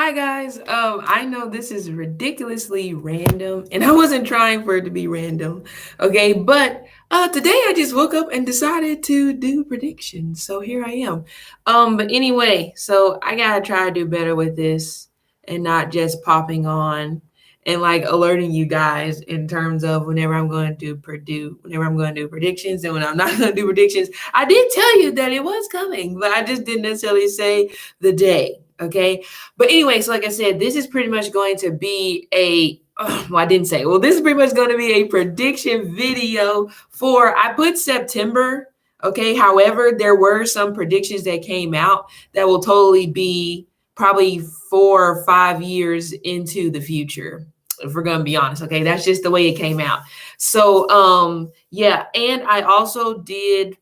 Hi guys. I know this is ridiculously random, and I wasn't trying for it to be random. Okay, but today I just woke up and decided to do predictions. So here I am. But anyway, so I gotta try to do better with this and not just popping on and like alerting you guys in terms of whenever I'm going to do predictions and when I'm not going to do predictions. I did tell you that it was coming, but I just didn't necessarily say the day. Okay. But anyway, so like I said, this is pretty much going to be well, I didn't say. Well, this is pretty much going to be a prediction video for, I put September. Okay. However, there were some predictions that came out that will totally be probably 4 or 5 years into the future. If we're going to be honest. Okay. That's just the way it came out. So, yeah. And I also did,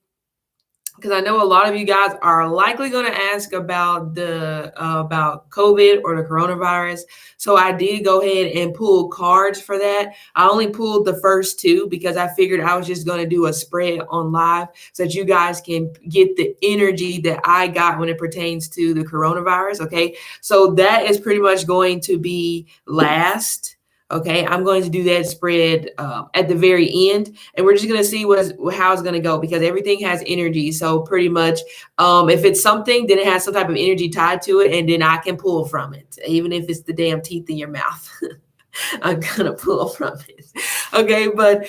because I know a lot of you guys are likely going to ask about the about COVID or the coronavirus. So I did go ahead and pull cards for that. I only pulled the first two because I figured I was just going to do a spread on live so that you guys can get the energy that I got when it pertains to the coronavirus. Okay, so that is pretty much going to be last. Okay, I'm going to do that spread at the very end, and we're just going to see how it's going to go because everything has energy. So pretty much, if it's something, then it has some type of energy tied to it, and then I can pull from it, even if it's the damn teeth in your mouth. I'm gonna pull from it. Okay, but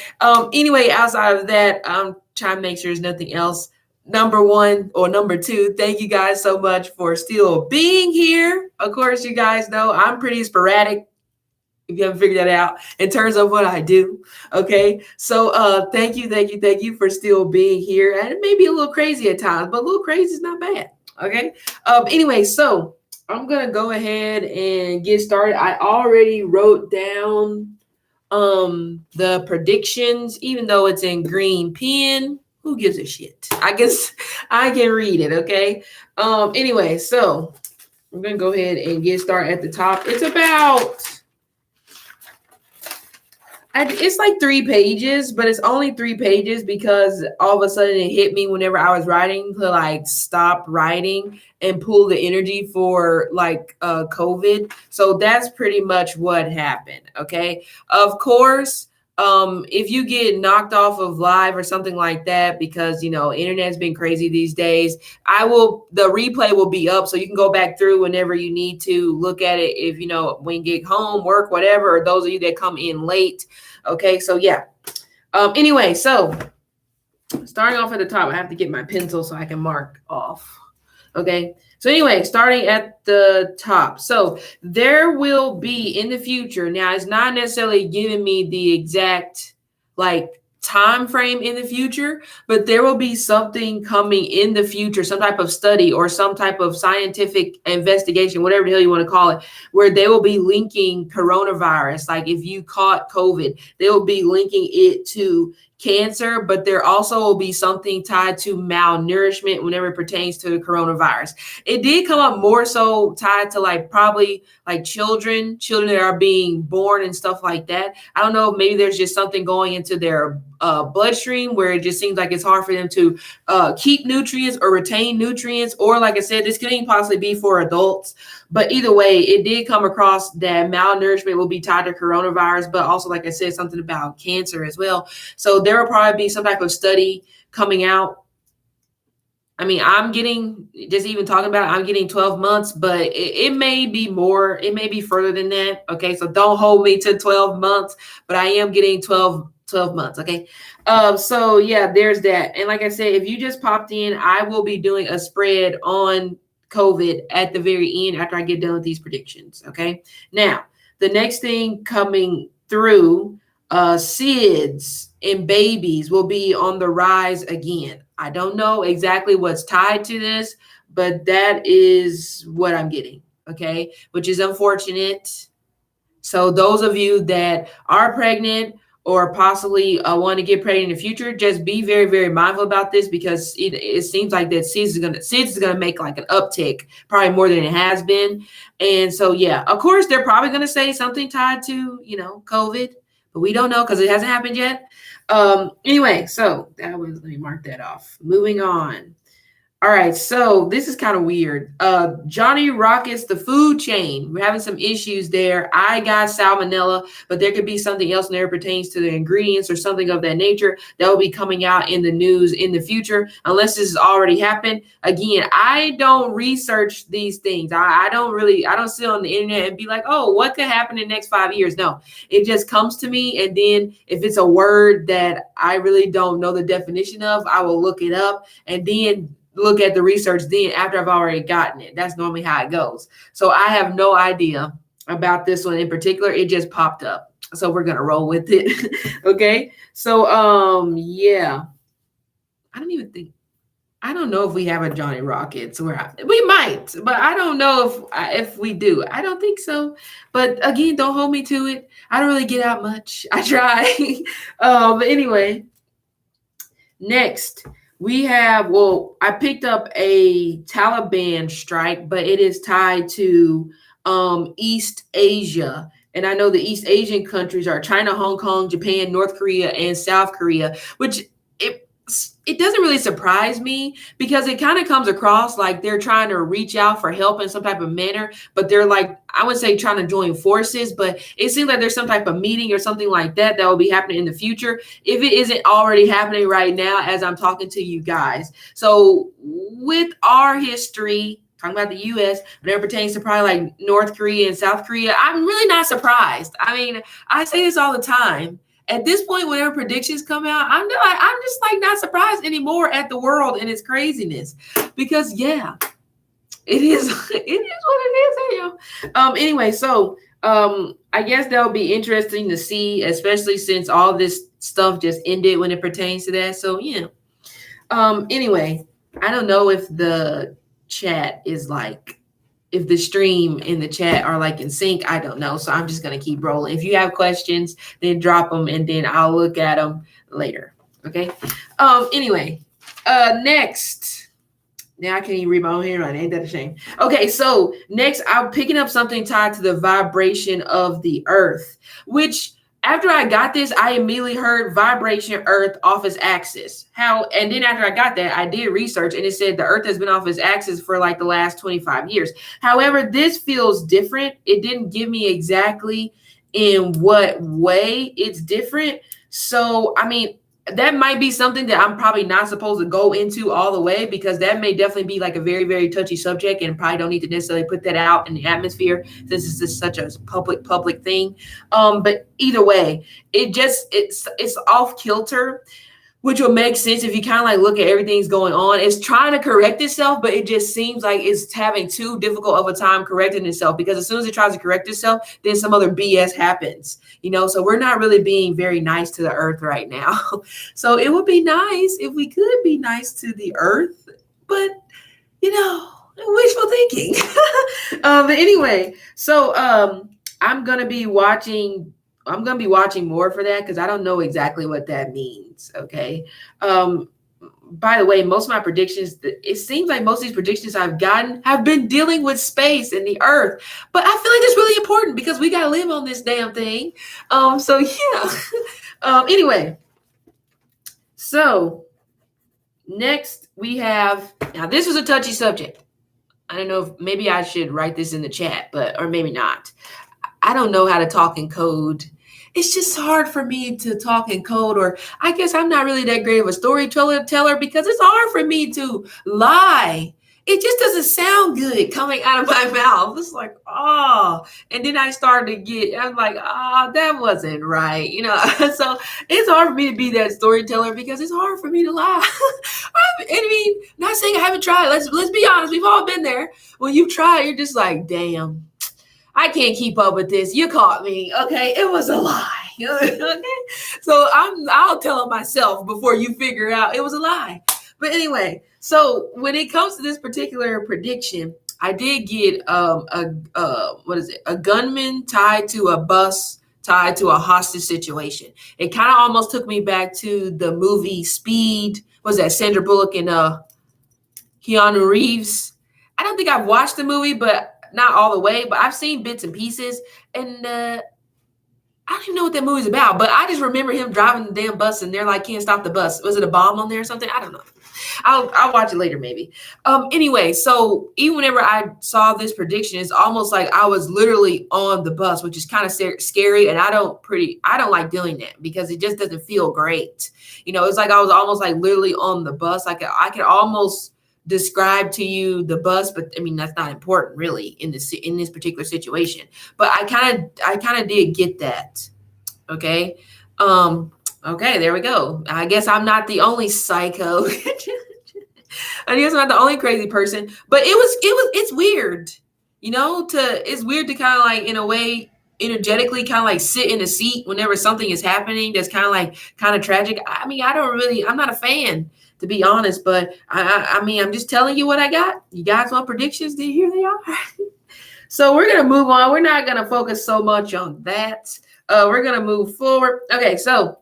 anyway, outside of that, I'm trying to make sure there's nothing else. Number one or number two, thank you guys so much for still being here. Of course, you guys know I'm pretty sporadic if you haven't figured that out in terms of what I do. Okay. So thank you for still being here. And it may be a little crazy at times, but a little crazy is not bad. Okay. Anyway, so I'm gonna go ahead and get started. I already wrote down the predictions, even though it's in green pen. Who gives a shit? I guess I can read it, okay? Anyway, so I'm gonna go ahead and get started at the top. It's like 3 pages, but it's only 3 pages because all of a sudden it hit me whenever I was writing to like stop writing and pull the energy for like COVID. So that's pretty much what happened. Okay. Of course, if you get knocked off of live or something like that because internet's been crazy these days, the replay will be up so you can go back through whenever you need to look at it if when you get home, work, whatever, or those of you that come in late. Okay, so yeah. Anyway, so starting off at the top, I have to get my pencil so I can mark off. Okay, so anyway, starting at the top. So there will be in the future. Now, it's not necessarily giving me the exact like time frame in the future, but there will be something coming in the future, some type of study or some type of scientific investigation, whatever the hell you want to call it, where they will be linking coronavirus. Like if you caught COVID, they will be linking it to cancer, but there also will be something tied to malnourishment whenever it pertains to the coronavirus. It did come up more so tied to like probably like children that are being born and stuff like that. I don't know, maybe there's just something going into their bloodstream where it just seems like it's hard for them to keep nutrients or retain nutrients, or like I said, this could even possibly be for adults. But either way, it did come across that malnourishment will be tied to coronavirus, but also, like I said, something about cancer as well. So there will probably be some type of study coming out. I mean, I'm getting, just even talking about it, I'm getting 12 months, but it may be more, it may be further than that. Okay. So don't hold me to 12 months, but I am getting 12 months. Okay. So yeah, there's that. And like I said, if you just popped in, I will be doing a spread on COVID at the very end after I get done with these predictions. Okay. Now, the next thing coming through, SIDS in babies will be on the rise again. I don't know exactly what's tied to this, but that is what I'm getting. Okay. Which is unfortunate. So those of you that are pregnant or possibly want to get pregnant in the future, just be very, very mindful about this because it seems like that SIDS is gonna make like an uptick, probably more than it has been. And so yeah, of course they're probably gonna say something tied to COVID, but we don't know because it hasn't happened yet. Anyway, so that was, let me mark that off. Moving on. All right, so this is kind of weird. Johnny Rockets, the food chain. We're having some issues there. I got salmonella, but there could be something else there pertains to the ingredients or something of that nature that will be coming out in the news in the future, unless this has already happened. Again, I don't research these things. I don't sit on the internet and be like, oh, what could happen in the next 5 years? No, it just comes to me. And then if it's a word that I really don't know the definition of, I will look it up and then look at the research then after I've already gotten it. That's normally how it goes. So I have no idea about this one in particular. It just popped up. So we're going to roll with it. Okay. So, yeah, I don't know if we have a Johnny Rockets we might, but I don't know if we do. I don't think so. But again, don't hold me to it. I don't really get out much. I try. But anyway, next. I picked up a Taliban strike, but it is tied to East Asia. And I know the East Asian countries are China, Hong Kong, Japan, North Korea, and South Korea, which it doesn't really surprise me because it kind of comes across like they're trying to reach out for help in some type of manner, but they're like, I would say trying to join forces, but it seems like there's some type of meeting or something like that will be happening in the future if it isn't already happening right now as I'm talking to you guys. So with our history, talking about the U.S., when it pertains to probably like North Korea and South Korea, I'm really not surprised. I mean, I say this all the time. At this point, whenever predictions come out, I'm just like not surprised anymore at the world and its craziness, because yeah, it is what it is. Anyway, so I guess that'll be interesting to see, especially since all this stuff just ended when it pertains to that. So yeah. Anyway, I don't know if the chat is like, if the stream and the chat are like in sync, I don't know. So I'm just going to keep rolling. If you have questions, then drop them and then I'll look at them later. Okay. Anyway, next. Now I can't even read my own handwriting. Ain't that a shame? Okay. So next, I'm picking up something tied to the vibration of the earth, which after I got this, I immediately heard vibration earth off its axis. And then after I got that, I did research and it said the earth has been off its axis for like the last 25 years. However, this feels different. It didn't give me exactly in what way it's different. So, I mean, that might be something that I'm probably not supposed to go into all the way, because that may definitely be like a very, very touchy subject and probably don't need to necessarily put that out in the atmosphere since it's just such a public thing. But either way, it's off kilter, which will make sense if you kind of like look at everything's going on. It's trying to correct itself, but it just seems like it's having too difficult of a time correcting itself, because as soon as it tries to correct itself, then some other BS happens, so we're not really being very nice to the earth right now. So it would be nice if we could be nice to the earth, but wishful thinking. But anyway, so I'm going to be watching more for that, because I don't know exactly what that means. Okay. By the way, most of my predictions, it seems like most of these predictions I've gotten have been dealing with space and the earth. But I feel like that's really important because we got to live on this damn thing. So yeah. Anyway, so next we have, now this was a touchy subject. I don't know if maybe I should write this in the chat, or maybe not. I don't know how to talk in code. It's just hard for me to talk in code, or I guess I'm not really that great of a storyteller because it's hard for me to lie. It just doesn't sound good coming out of my mouth. It's like, oh, and then I started to I'm like, that wasn't right. So it's hard for me to be that storyteller because it's hard for me to lie. I mean, not saying I haven't tried. Let's be honest. We've all been there. When you try, you're just like, damn, I can't keep up with this. You caught me. Okay. It was a lie. Okay. So I'll tell it myself before you figure out it was a lie. But anyway, so when it comes to this particular prediction, I did get a gunman tied to a bus, tied to a hostage situation. It kind of almost took me back to the movie Speed. Was that Sandra Bullock and Keanu Reeves? I don't think I've watched the movie, but not all the way, but I've seen bits and pieces. And I don't even know what that movie's about, but I just remember him driving the damn bus and they're like, can't stop the bus. Was it a bomb on there or something? I don't know. I'll watch it later, maybe. Anyway, so even whenever I saw this prediction, it's almost like I was literally on the bus, which is kind of scary. And I don't like doing that because it just doesn't feel great. It's like I was almost like literally on the bus. I could almost describe to you the bus, but I mean that's not important really in this particular situation. But I kind of did get that. Okay. Okay, there we go. I guess I'm not the only psycho. I guess I'm not the only crazy person, but it's weird, it's weird to kind of like in a way energetically kind of like sit in a seat whenever something is happening that's kind of tragic. I mean, I'm not a fan to be honest, but I mean, I'm just telling you what I got. You guys want predictions? Here they are. So we're going to move on. We're not going to focus so much on that. We're going to move forward. Okay, so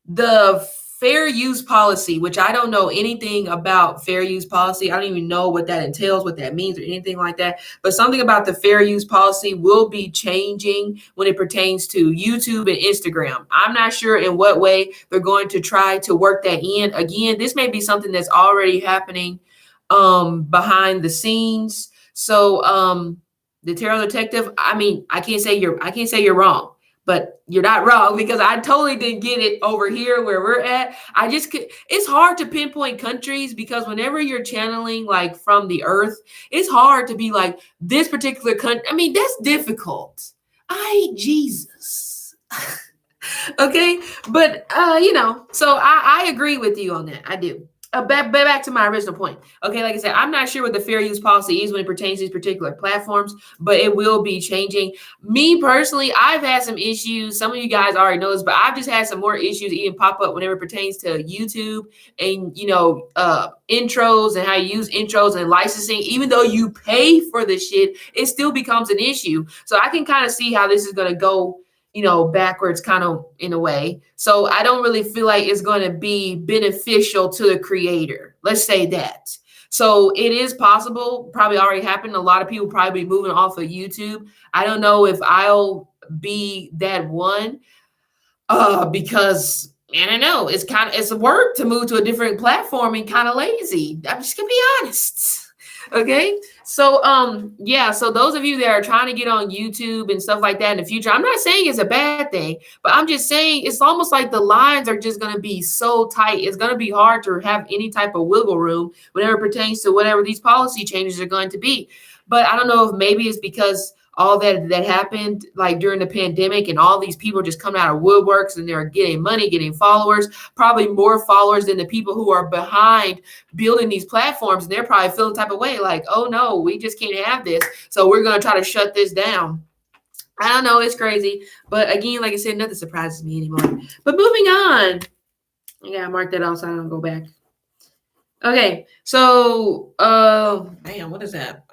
the fair use policy, which I don't know anything about fair use policy. I don't even know what that entails, what that means or anything like that. But something about the fair use policy will be changing when it pertains to YouTube and Instagram. I'm not sure in what way they're going to try to work that in. Again, this may be something that's already happening behind the scenes. So the Tarot Detective, I mean, I can't say you're wrong. But you're not wrong because I totally didn't get it over here where we're at. It's hard to pinpoint countries because whenever you're channeling like from the earth, it's hard to be like this particular country. I mean, that's difficult. Jesus. Okay. But, so I agree with you on that. I do. Back to my original point. Okay, like I said, I'm not sure what the fair use policy is when it pertains to these particular platforms, but it will be changing. Me personally, I've had some issues. Some of you guys already know this, but I've just had some more issues even pop up whenever it pertains to YouTube and intros and how you use intros and licensing. Even though you pay for the shit, it still becomes an issue. So I can kind of see how this is going to go backwards kind of in a way. So I don't really feel like it's going to be beneficial to the creator. Let's say that. So it is possible, probably already happened. A lot of people probably be moving off of YouTube. I don't know if I'll be that one because I don't know. It's work to move to a different platform and kind of lazy. I'm just going to be honest. Okay. So, so those of you that are trying to get on YouTube and stuff like that in the future, I'm not saying it's a bad thing, but I'm just saying it's almost like the lines are just going to be so tight. It's going to be hard to have any type of wiggle room whenever it pertains to whatever these policy changes are going to be. But I don't know if maybe it's because all that happened like during the pandemic and all these people just coming out of woodworks and they're getting money, getting followers, probably more followers than the people who are behind building these platforms. And they're probably feeling the type of way like, oh no, we just can't have this. So we're going to try to shut this down. I don't know. It's crazy. But again, like I said, nothing surprises me anymore. But moving on. I gotta mark that off so I don't go back. Okay, so what is that?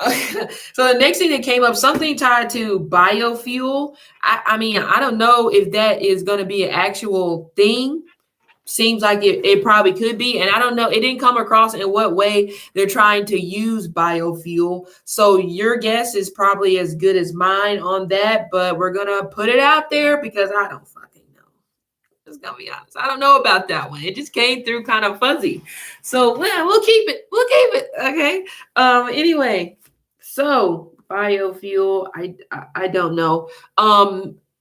So the next thing that came up, something tied to biofuel. I mean, I don't know if that is going to be an actual thing. Seems like it probably could be, and I don't know. It didn't come across in what way they're trying to use biofuel. So your guess is probably as good as mine on that, but we're gonna put it out there because I don't fucking know. Just gonna be honest. I don't know about that one. It just came through kind of fuzzy. So we'll keep it. We'll keep it. Okay. Anyway, so biofuel. I don't know.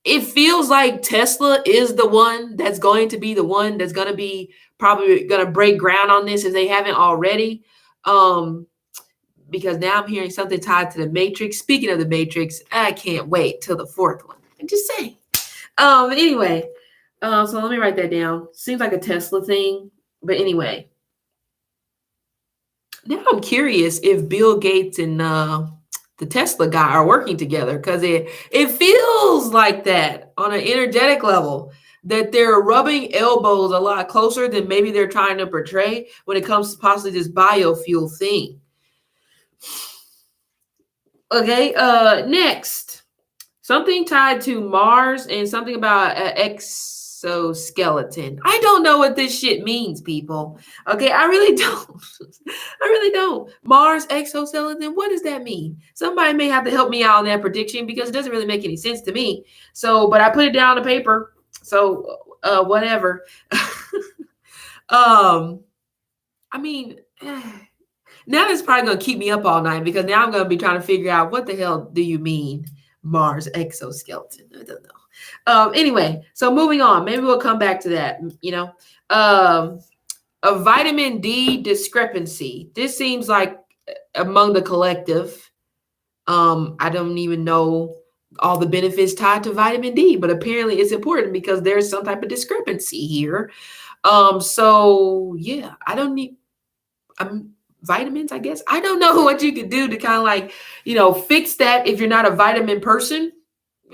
It feels like Tesla is the one that's going to be the one that's going to be probably going to break ground on this if they haven't already. Because now I'm hearing something tied to the Matrix. Speaking of the Matrix, I can't wait till the fourth one. I'm just saying. Anyway. So let me write that down. Seems like a Tesla thing. But anyway. Now I'm curious if Bill Gates and the Tesla guy are working together because it feels like that on an energetic level that they're rubbing elbows a lot closer than maybe they're trying to portray when it comes to possibly this biofuel thing. Okay, next. Something tied to Mars and something about exoskeleton. I don't know what this shit means, people. Okay, I really don't. I really don't. Mars exoskeleton, what does that mean? Somebody may have to help me out on that prediction because it doesn't really make any sense to me. So, but I put it down on the paper. So, whatever. I mean, now that's probably going to keep me up all night because now I'm going to be trying to figure out what the hell do you mean Mars exoskeleton? I don't know. Anyway, so moving on. Maybe we'll come back to that, a vitamin D discrepancy. This seems like among the collective. I don't even know all the benefits tied to vitamin D, but apparently it's important because there's some type of discrepancy here. So yeah, I don't need vitamins, I guess. I don't know what you could do to kind of like, fix that if you're not a vitamin person.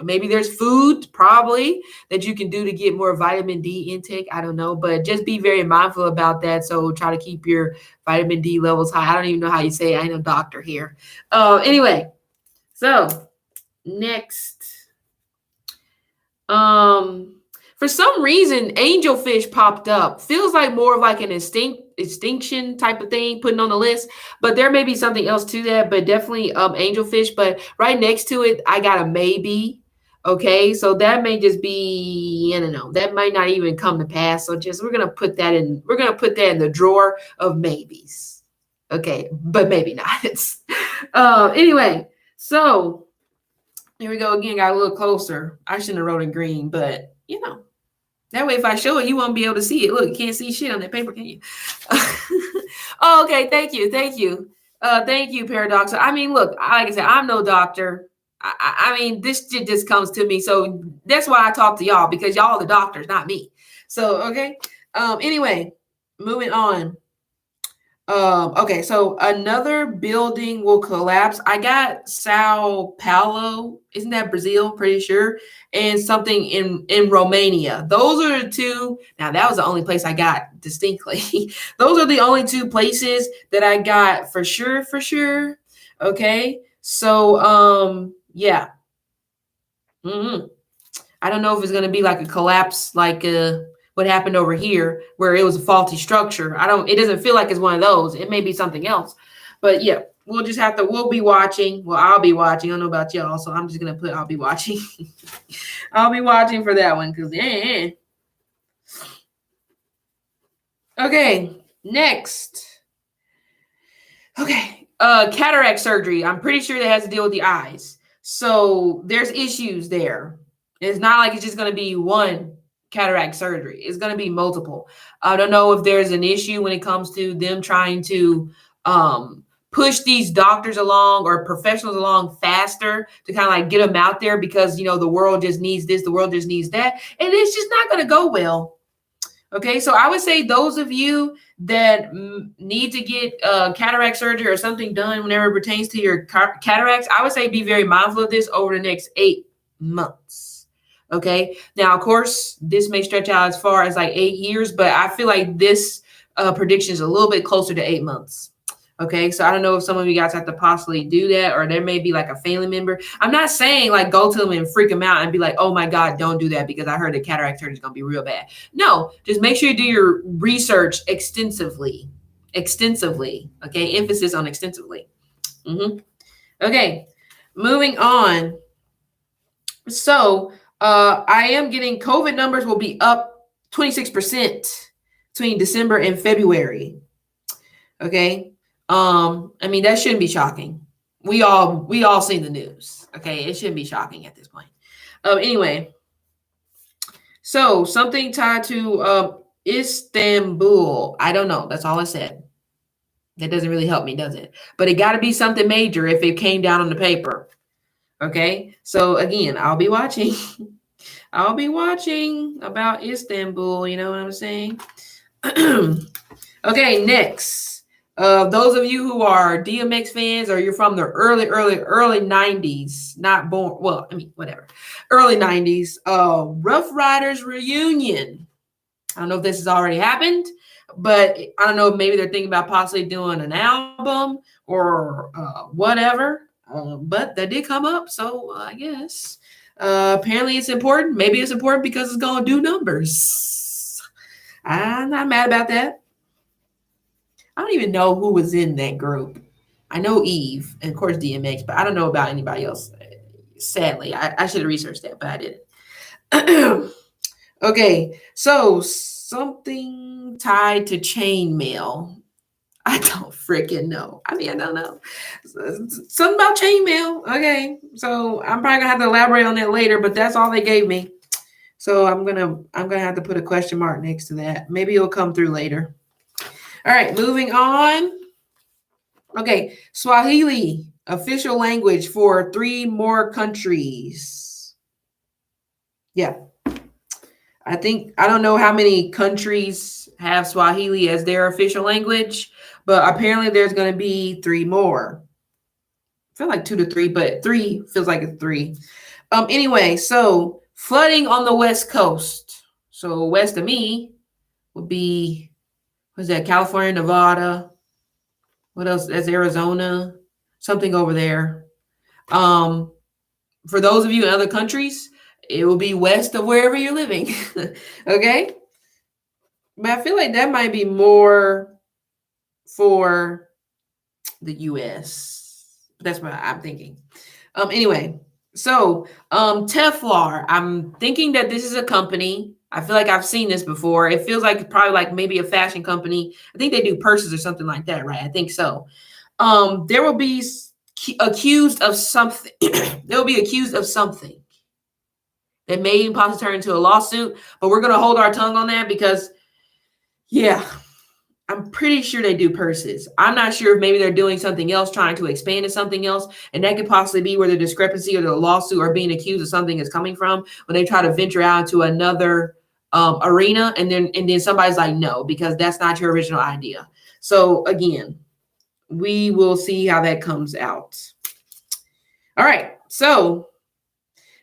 Maybe there's food probably that you can do to get more vitamin D intake. I don't know, but just be very mindful about that. So try to keep your vitamin D levels high. I don't even know how you say it. I ain't a doctor here. Anyway, so next. For some reason, angelfish popped up. Feels like more of like an extinction type of thing, putting on the list. But there may be something else to that, but definitely angelfish. But right next to it, I got a maybe. Okay, so that may just be, I don't know, that might not even come to pass. So we're gonna put that in the drawer of maybes. Okay, but maybe not. Anyway, so here we go again, got a little closer. I shouldn't have wrote in green, but that way if I show it, you won't be able to see it. Look, you can't see shit on that paper, can you? Oh, okay, thank you. Thank you, Paradoxa. I mean, look, like I said, I'm no doctor. I mean, this shit just comes to me. So that's why I talk to y'all, because y'all are the doctors, not me. So, okay. Anyway, moving on. Okay, so another building will collapse. I got Sao Paulo, isn't that Brazil? Pretty sure, and something in Romania. Those are the two. Now that was the only place I got distinctly. Those are the only two places that I got for sure. Okay, so yeah. I don't know if it's gonna be like a collapse, like what happened over here where it was a faulty structure. It doesn't feel like it's one of those. It may be something else, but yeah, we'll be watching. Well, I'll be watching. I don't know about y'all, so I'm just going to put, I'll be watching. I'll be watching for that one. Okay. Next. Okay. Cataract surgery. I'm pretty sure that has to deal with the eyes. So there's issues there. It's not like it's just going to be one cataract surgery. It's going to be multiple. I don't know if there's an issue when it comes to them trying to push these doctors along or professionals along faster to kind of like get them out there because, the world just needs this, the world just needs that. And it's just not going to go well. Okay, so I would say those of you that need to get cataract surgery or something done whenever it pertains to your cataracts, I would say be very mindful of this over the next 8 months. Okay. Now, of course, this may stretch out as far as like 8 years, but I feel like this prediction is a little bit closer to 8 months. Okay. So I don't know if some of you guys have to possibly do that, or there may be like a family member. I'm not saying like go to them and freak them out and be like, oh my God, don't do that because I heard the cataract surgery is going to be real bad. No, just make sure you do your research extensively. Okay. Emphasis on extensively. Okay. Moving on. So, I am getting COVID numbers will be up 26% between December and February. Okay. I mean, that shouldn't be shocking. We all seen the news. Okay. It shouldn't be shocking at this point. Anyway, so something tied to Istanbul. I don't know. That's all I said. That doesn't really help me, does it? But it got to be something major if it came down on the paper. Okay, so again, I'll be watching. I'll be watching about Istanbul. You know what I'm saying? Okay, next. Those of you who are DMX fans or you're from the early 90s, not born, well, I mean, whatever. Early 90s, Rough Riders reunion. I don't know if this has already happened, but I don't know if maybe they're thinking about possibly doing an album or whatever. But that did come up, so I guess. Apparently it's important. Maybe it's important because it's going to do numbers. I'm not mad about that. I don't even know who was in that group. I know Eve and of course DMX, but I don't know about anybody else. Sadly, I should have researched that, but I didn't. Okay, so something tied to chainmail. I don't freaking know. I mean, I don't know. Something about chainmail. Okay, so I'm probably gonna have to elaborate on that later, but that's all they gave me. So I'm gonna have to put a question mark next to that. Maybe it'll come through later. All right, moving on. Okay, Swahili, official language for 3 more countries. Yeah. I don't know how many countries have Swahili as their official language, but apparently there's going to be 3 more. I feel like 2 to 3, but 3 feels like it's 3. Anyway, so flooding on the West Coast. So west of me would be, what's that, California, Nevada. What else? That's Arizona, something over there. For those of you in other countries, it will be west of wherever you're living. Okay? But I feel like that might be more for the US. That's what I'm thinking. Anyway, so Teflar, I'm thinking that this is a company. I feel like I've seen this before. It feels like probably like maybe a fashion company. I think they do purses or something like that, right? I think so. There will be accused of something. They'll be accused of something that may possibly turn into a lawsuit, but we're going to hold our tongue on that because, yeah, I'm pretty sure they do purses. I'm not sure if maybe they're doing something else, trying to expand to something else, and that could possibly be where the discrepancy or the lawsuit or being accused of something is coming from when they try to venture out into another arena, and then somebody's like, no, because that's not your original idea. So again, we will see how that comes out. All right, so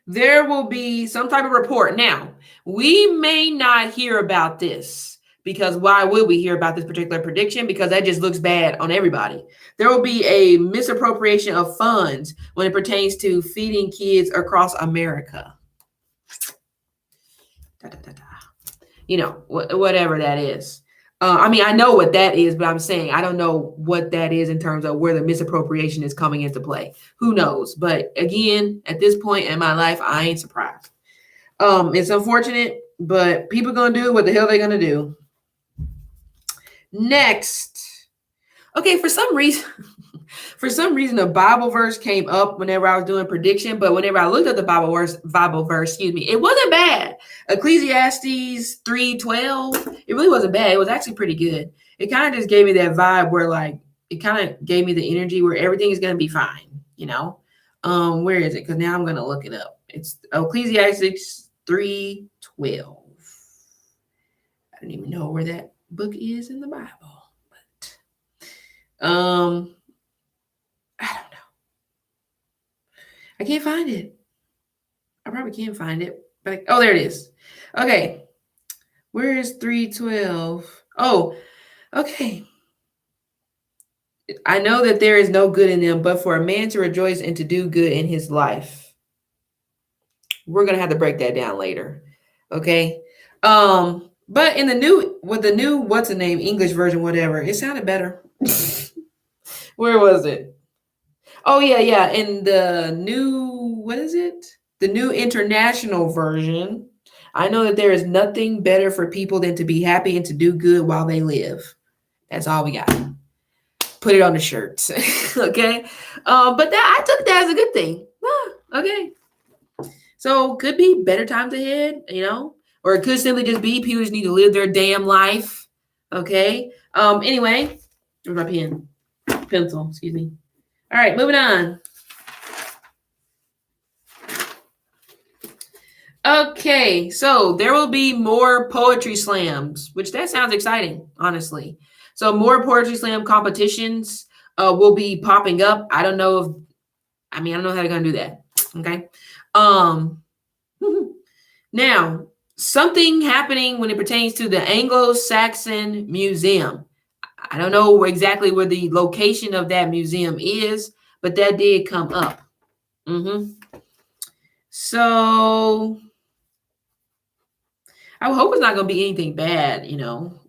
there will be some type of report. Now, we may not hear about this because why would we hear about this particular prediction? Because that just looks bad on everybody. There will be a misappropriation of funds when it pertains to feeding kids across America. You know, whatever that is. I mean, I know what that is, but I'm saying I don't know what that is in terms of where the misappropriation is coming into play. Who knows? But again, at this point in my life, I ain't surprised. It's unfortunate, but people are gonna do what the hell they're gonna do. Next, okay, for some reason, a Bible verse came up whenever I was doing prediction, but whenever I looked at the Bible verse, it wasn't bad. Ecclesiastes 3:12, it really wasn't bad. It was actually pretty good. It kind of just gave me that vibe where like it kind of gave me the energy where everything is going to be fine, you know. Where is it? Because now I'm going to look it up. It's Ecclesiastes 3:12. I don't even know where that book is in the Bible, but I don't know. I can't find it. I probably can't find it, but oh, there it is. Okay, where is 3:12? Oh, okay. I know that there is no good in them, but for a man to rejoice and to do good in his life. We're gonna have to break that down later. Okay. But in the new what's the name, English version, whatever, it sounded better. Where was it? Oh yeah. In the new, what is it? The new international version. I know that there is nothing better for people than to be happy and to do good while they live. That's all we got. Put it on the shirts. Okay. But that I took that as a good thing. Okay. So could be better times ahead, you know, or it could simply just be people just need to live their damn life. Okay. Anyway, where's my pencil, excuse me. All right, moving on. Okay, so there will be more poetry slams, which that sounds exciting, honestly. So more poetry slam competitions will be popping up. I don't know how they're gonna do that. Okay. Now, something happening when it pertains to the Anglo-Saxon Museum. I don't know exactly where the location of that museum is, but that did come up. So I hope it's not going to be anything bad,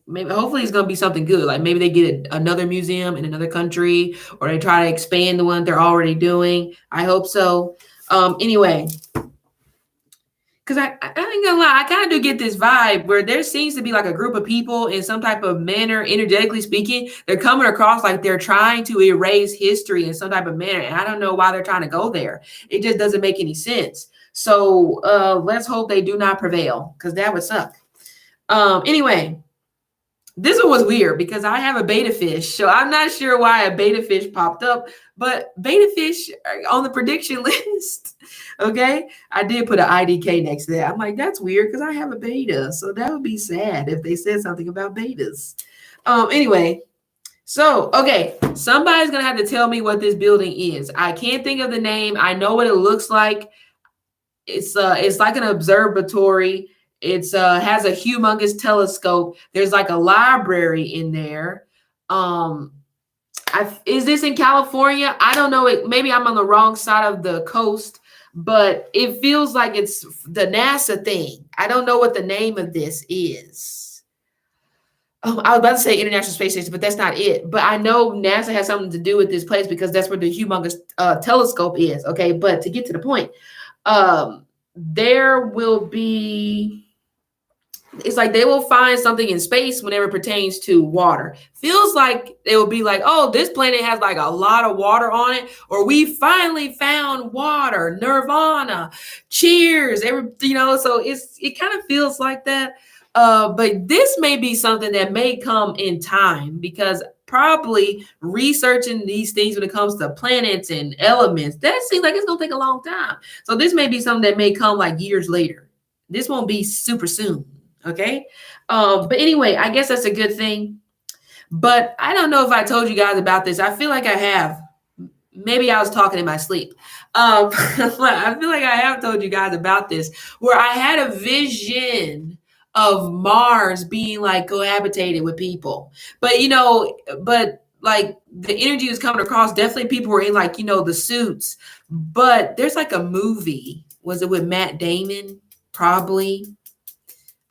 Maybe hopefully it's going to be something good. Like maybe they get another museum in another country, or they try to expand the one they're already doing. I hope so. Anyway, because I ain't gonna lie, I kind of do get this vibe where there seems to be like a group of people in some type of manner, energetically speaking, they're coming across like they're trying to erase history in some type of manner. And I don't know why they're trying to go there. It just doesn't make any sense. So let's hope they do not prevail, because that would suck. Anyway, this one was weird because I have a betta fish. So I'm not sure why a betta fish popped up, but betta fish are on the prediction list. Okay. I did put an IDK next to that. I'm like, that's weird because I have a beta. So that would be sad if they said something about betas. Anyway. So, okay, somebody's going to have to tell me what this building is. I can't think of the name. I know what it looks like. It's like an observatory. It's has a humongous telescope. There's like a library in there. Is this in California? I don't know. Maybe I'm on the wrong side of the coast, but it feels like it's the NASA thing. I don't know what the name of this is. I was about to say International Space Station, but that's not it. But I know NASA has something to do with this place because that's where the humongous telescope is. Okay, but to get to the point, there will be. It's like they will find something in space whenever it pertains to water. Feels like they will be like, oh, this planet has like a lot of water on it, or we finally found water, nirvana, cheers, so it kind of feels like that. But this may be something that may come in time, because probably researching these things when it comes to planets and elements, that seems like it's gonna take a long time. So this may be something that may come like years later. This won't be super soon. Okay. But anyway, I guess that's a good thing. But I don't know if I told you guys about this. I feel like I have. Maybe I was talking in my sleep. I feel like I have told you guys about this, where I had a vision of Mars being like cohabitated with people. But like the energy was coming across. Definitely people were in like, the suits. But there's like a movie. Was it with Matt Damon? Probably.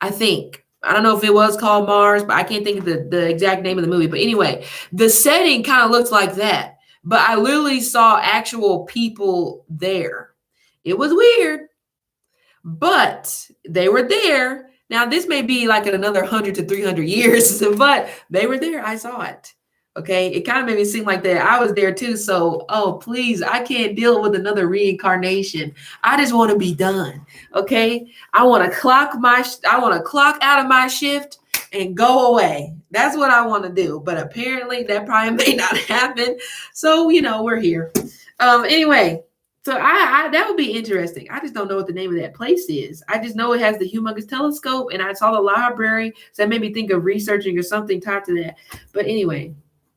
I think. I don't know if it was called Mars, but I can't think of the exact name of the movie. But anyway, the setting kind of looks like that. But I literally saw actual people there. It was weird, but they were there. Now, this may be like in another 100 to 300 years, but they were there. I saw it. Okay. It kind of made me seem like that I was there too. So, oh, please, I can't deal with another reincarnation. I just want to be done. Okay. I want to clock out of my shift and go away. That's what I want to do. But apparently that probably may not happen. So, we're here. Anyway, so I that would be interesting. I just don't know what the name of that place is. I just know it has the humongous telescope, and I saw the library. So that made me think of researching or something tied to that. But anyway,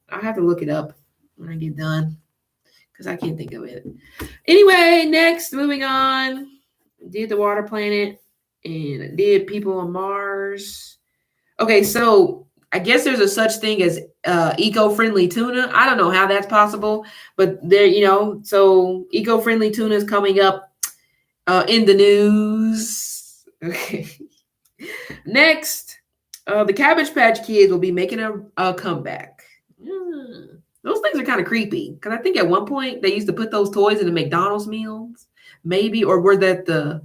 I'll have to look it up when I get done, because I can't think of it. Anyway, next, moving on. Did the water planet and did people on Mars. Okay, so I guess there's a such thing as eco-friendly tuna. I don't know how that's possible, but there, so eco-friendly tuna is coming up in the news. Okay. Next, the Cabbage Patch Kids will be making a comeback. Those things are kind of creepy, because I think at one point they used to put those toys in the McDonald's meals, maybe, or were that the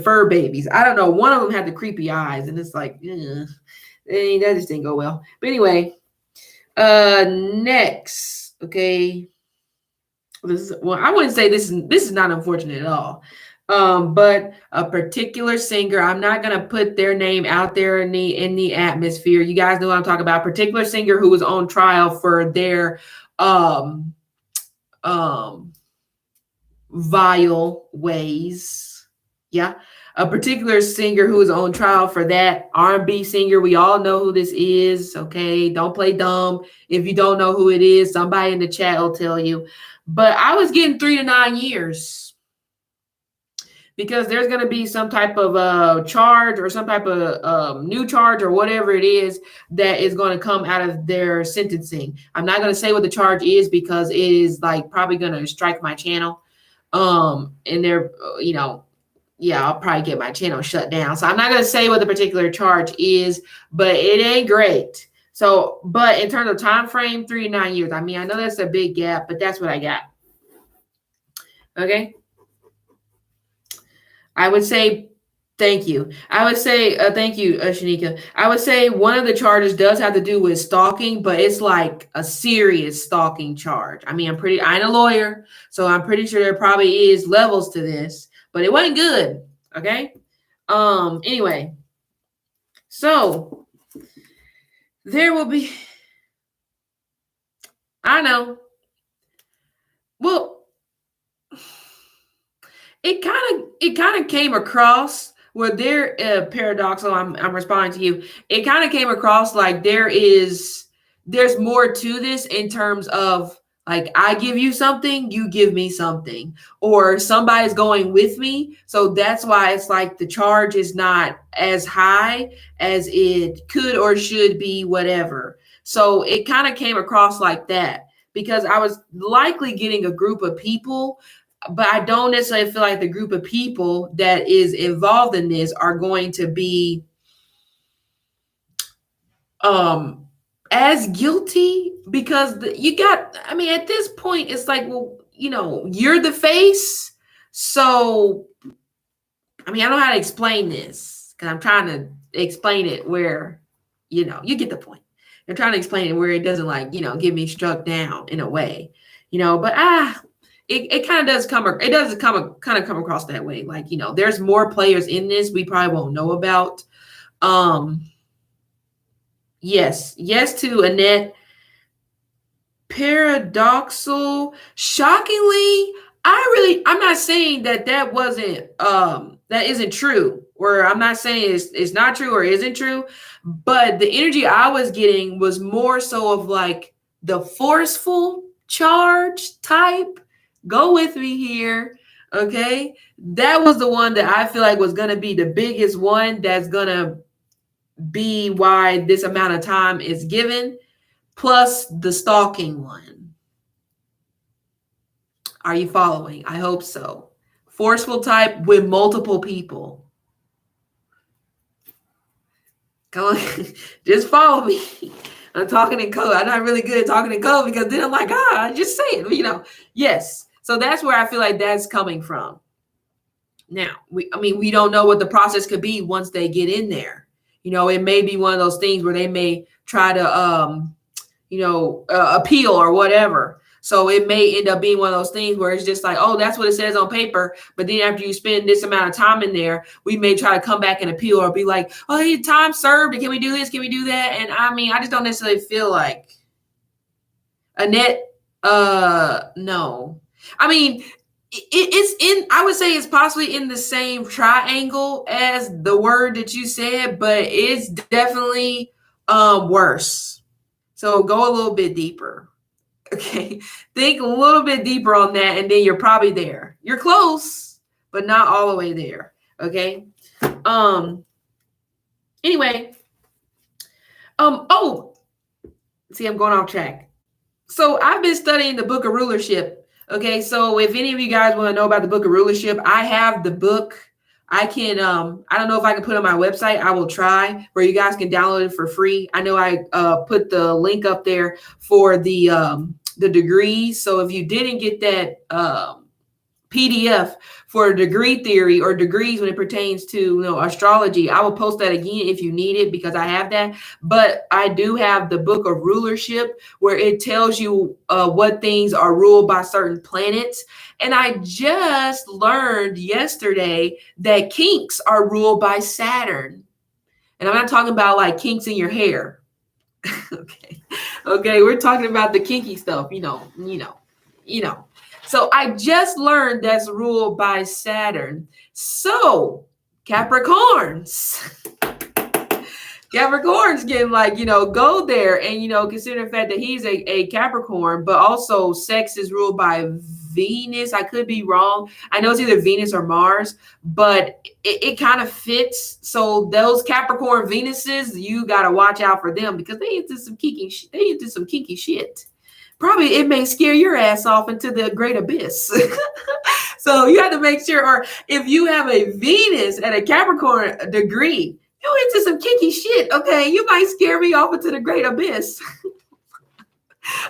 fur babies? I don't know. One of them had the creepy eyes, and it's like, that just didn't go well. But anyway, next, okay. I wouldn't say this is not unfortunate at all. But a particular singer, I'm not gonna put their name out there in the atmosphere. You guys know what I'm talking about. A particular singer who was on trial for their vile ways. Yeah. A particular singer who is on trial for that. R&B singer. We all know who this is. Okay. Don't play dumb. If you don't know who it is, somebody in the chat will tell you. But I was getting 3 to 9 years, because there's going to be some type of charge or some type of new charge or whatever it is that is going to come out of their sentencing. I'm not going to say what the charge is, because it is like probably going to strike my channel. And they're, yeah, I'll probably get my channel shut down. So I'm not going to say what the particular charge is, but it ain't great. So, but in terms of time frame, 3 to 9 years. I mean, I know that's a big gap, but that's what I got. Okay. I would say thank you. I would say thank you, Shanika. I would say one of the charges does have to do with stalking, but it's like a serious stalking charge. I mean, I ain't a lawyer, so I'm pretty sure there probably is levels to this, but it wasn't good. Okay. Anyway, so there will be, I know. Well, it kind of came across where there paradoxal. I'm responding to you. It kind of came across like there's more to this in terms of like I give you something, you give me something, or somebody's going with me. So that's why it's like the charge is not as high as it could or should be, whatever. So it kind of came across like that because I was likely getting a group of people, but I don't necessarily feel like the group of people that is involved in this are going to be as guilty because I mean, at this point, it's like, well, you're the face. So, I mean, I don't know how to explain this because I'm trying to explain it where, you get the point. I'm trying to explain it where it doesn't like, get me struck down in a way, but it kind of does come across that way. Like, there's more players in this we probably won't know about. Yes to Annette. Paradoxal. Shockingly, I'm not saying that wasn't that isn't true, or I'm not saying it's not true or isn't true, but the energy I was getting was more so of like the forceful charge type. Go with me here. Okay. That was the one that I feel like was going to be the biggest one that's going to be why this amount of time is given, plus the stalking one. Are you following? I hope so. Forceful type with multiple people. Come on, just follow me. I'm talking in code. I'm not really good at talking in code because then I'm like, I just say it, Yes. So that's where I feel like that's coming from. Now, we don't know what the process could be once they get in there. It may be one of those things where they may try to, appeal or whatever. So it may end up being one of those things where it's just like, oh, that's what it says on paper. But then after you spend this amount of time in there, we may try to come back and appeal or be like, oh, hey, time served. Can we do this? Can we do that? And I just don't necessarily feel like Annette. No. I mean, I would say it's possibly in the same triangle as the word that you said, but it's definitely worse. So go a little bit deeper. Okay. Think a little bit deeper on that, and then you're probably there. You're close, but not all the way there. Okay. Anyway. See, I'm going off track. So I've been studying the Book of Rulership. Okay. So if any of you guys want to know about the Book of Rulership, I have the book. I can, I don't know if I can put it on my website. I will try, where you guys can download it for free. I know I put the link up there for the degrees. So if you didn't get that PDF for degree theory or degrees when it pertains to astrology, I will post that again if you need it, because I have that. But I do have the Book of Rulership, where it tells you what things are ruled by certain planets. And I just learned yesterday that kinks are ruled by Saturn. And I'm not talking about like kinks in your hair. Okay, we're talking about the kinky stuff, So I just learned that's ruled by Saturn. So Capricorns getting like, go there and, consider the fact that he's a Capricorn, but also sex is ruled by Venus. I could be wrong. I know it's either Venus or Mars, but it kind of fits. So those Capricorn Venuses, you got to watch out for them, because they into some kinky shit. Probably it may scare your ass off into the great abyss. So you have to make sure, or if you have a Venus at a Capricorn degree, you into some kinky shit, okay? You might scare me off into the great abyss.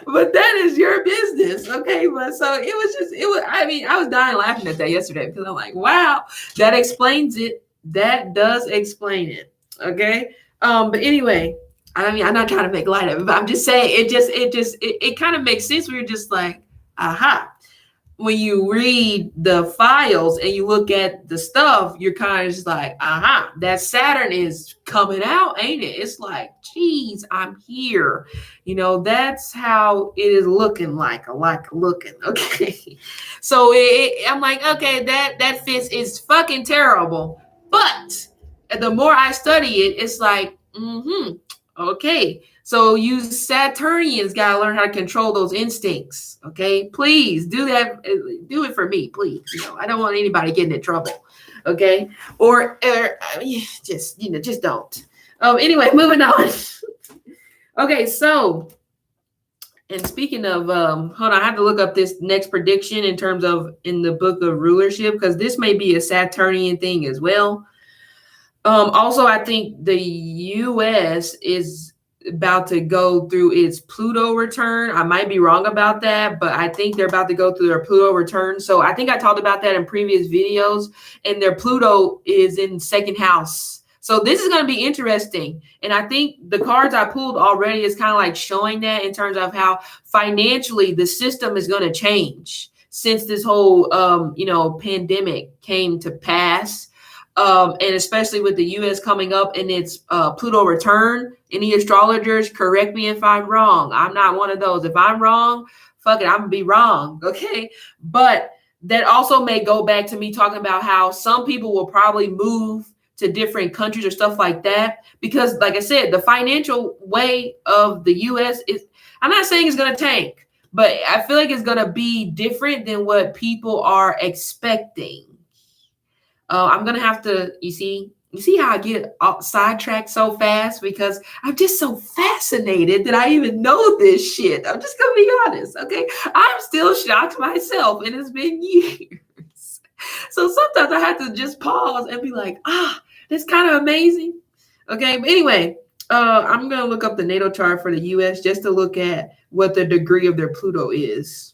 But that is your business, okay? But so I mean, I was dying laughing at that yesterday because I'm like, wow, that explains it. That does explain it, okay? But anyway, I mean, I'm not trying to make light of it, but I'm just saying it kind of makes sense. We're just like, aha. When you read the files and you look at the stuff, you're kind of just like, that Saturn is coming out, ain't it? It's like, geez, I'm here. That's how it is looking like looking. Okay. So I'm like, okay, that fits is fucking terrible. But the more I study it, it's like, okay. So you Saturnians got to learn how to control those instincts. Okay. Please do that. Do it for me, please. I don't want anybody getting in trouble. Okay. Or just don't. Anyway, moving on. Okay. So, and speaking of, hold on, I have to look up this next prediction in terms of in the book of rulership, because this may be a Saturnian thing as well. Also, I think the U.S. is about to go through its Pluto return. I might be wrong about that, but I think they're about to go through their Pluto return. So I think I talked about that in previous videos, and their Pluto is in second house. So this is going to be interesting. And I think the cards I pulled already is kind of like showing that in terms of how financially the system is going to change since this whole, pandemic came to pass. And especially with the U.S. coming up in its Pluto return. Any astrologers, correct me if I'm wrong. I'm not one of those. If I'm wrong, fuck it, I'm going to be wrong, okay? But that also may go back to me talking about how some people will probably move to different countries or stuff like that. Because, like I said, the financial way of the U.S. is, I'm not saying it's going to tank, but I feel like it's going to be different than what people are expecting. I'm going to have to, you see how I get sidetracked so fast because I'm just so fascinated that I even know this shit. I'm just going to be honest, okay? I'm still shocked myself, and it's been years. So sometimes I have to just pause and be like, that's kind of amazing. Okay, but anyway, I'm going to look up the natal chart for the U.S. just to look at what the degree of their Pluto is.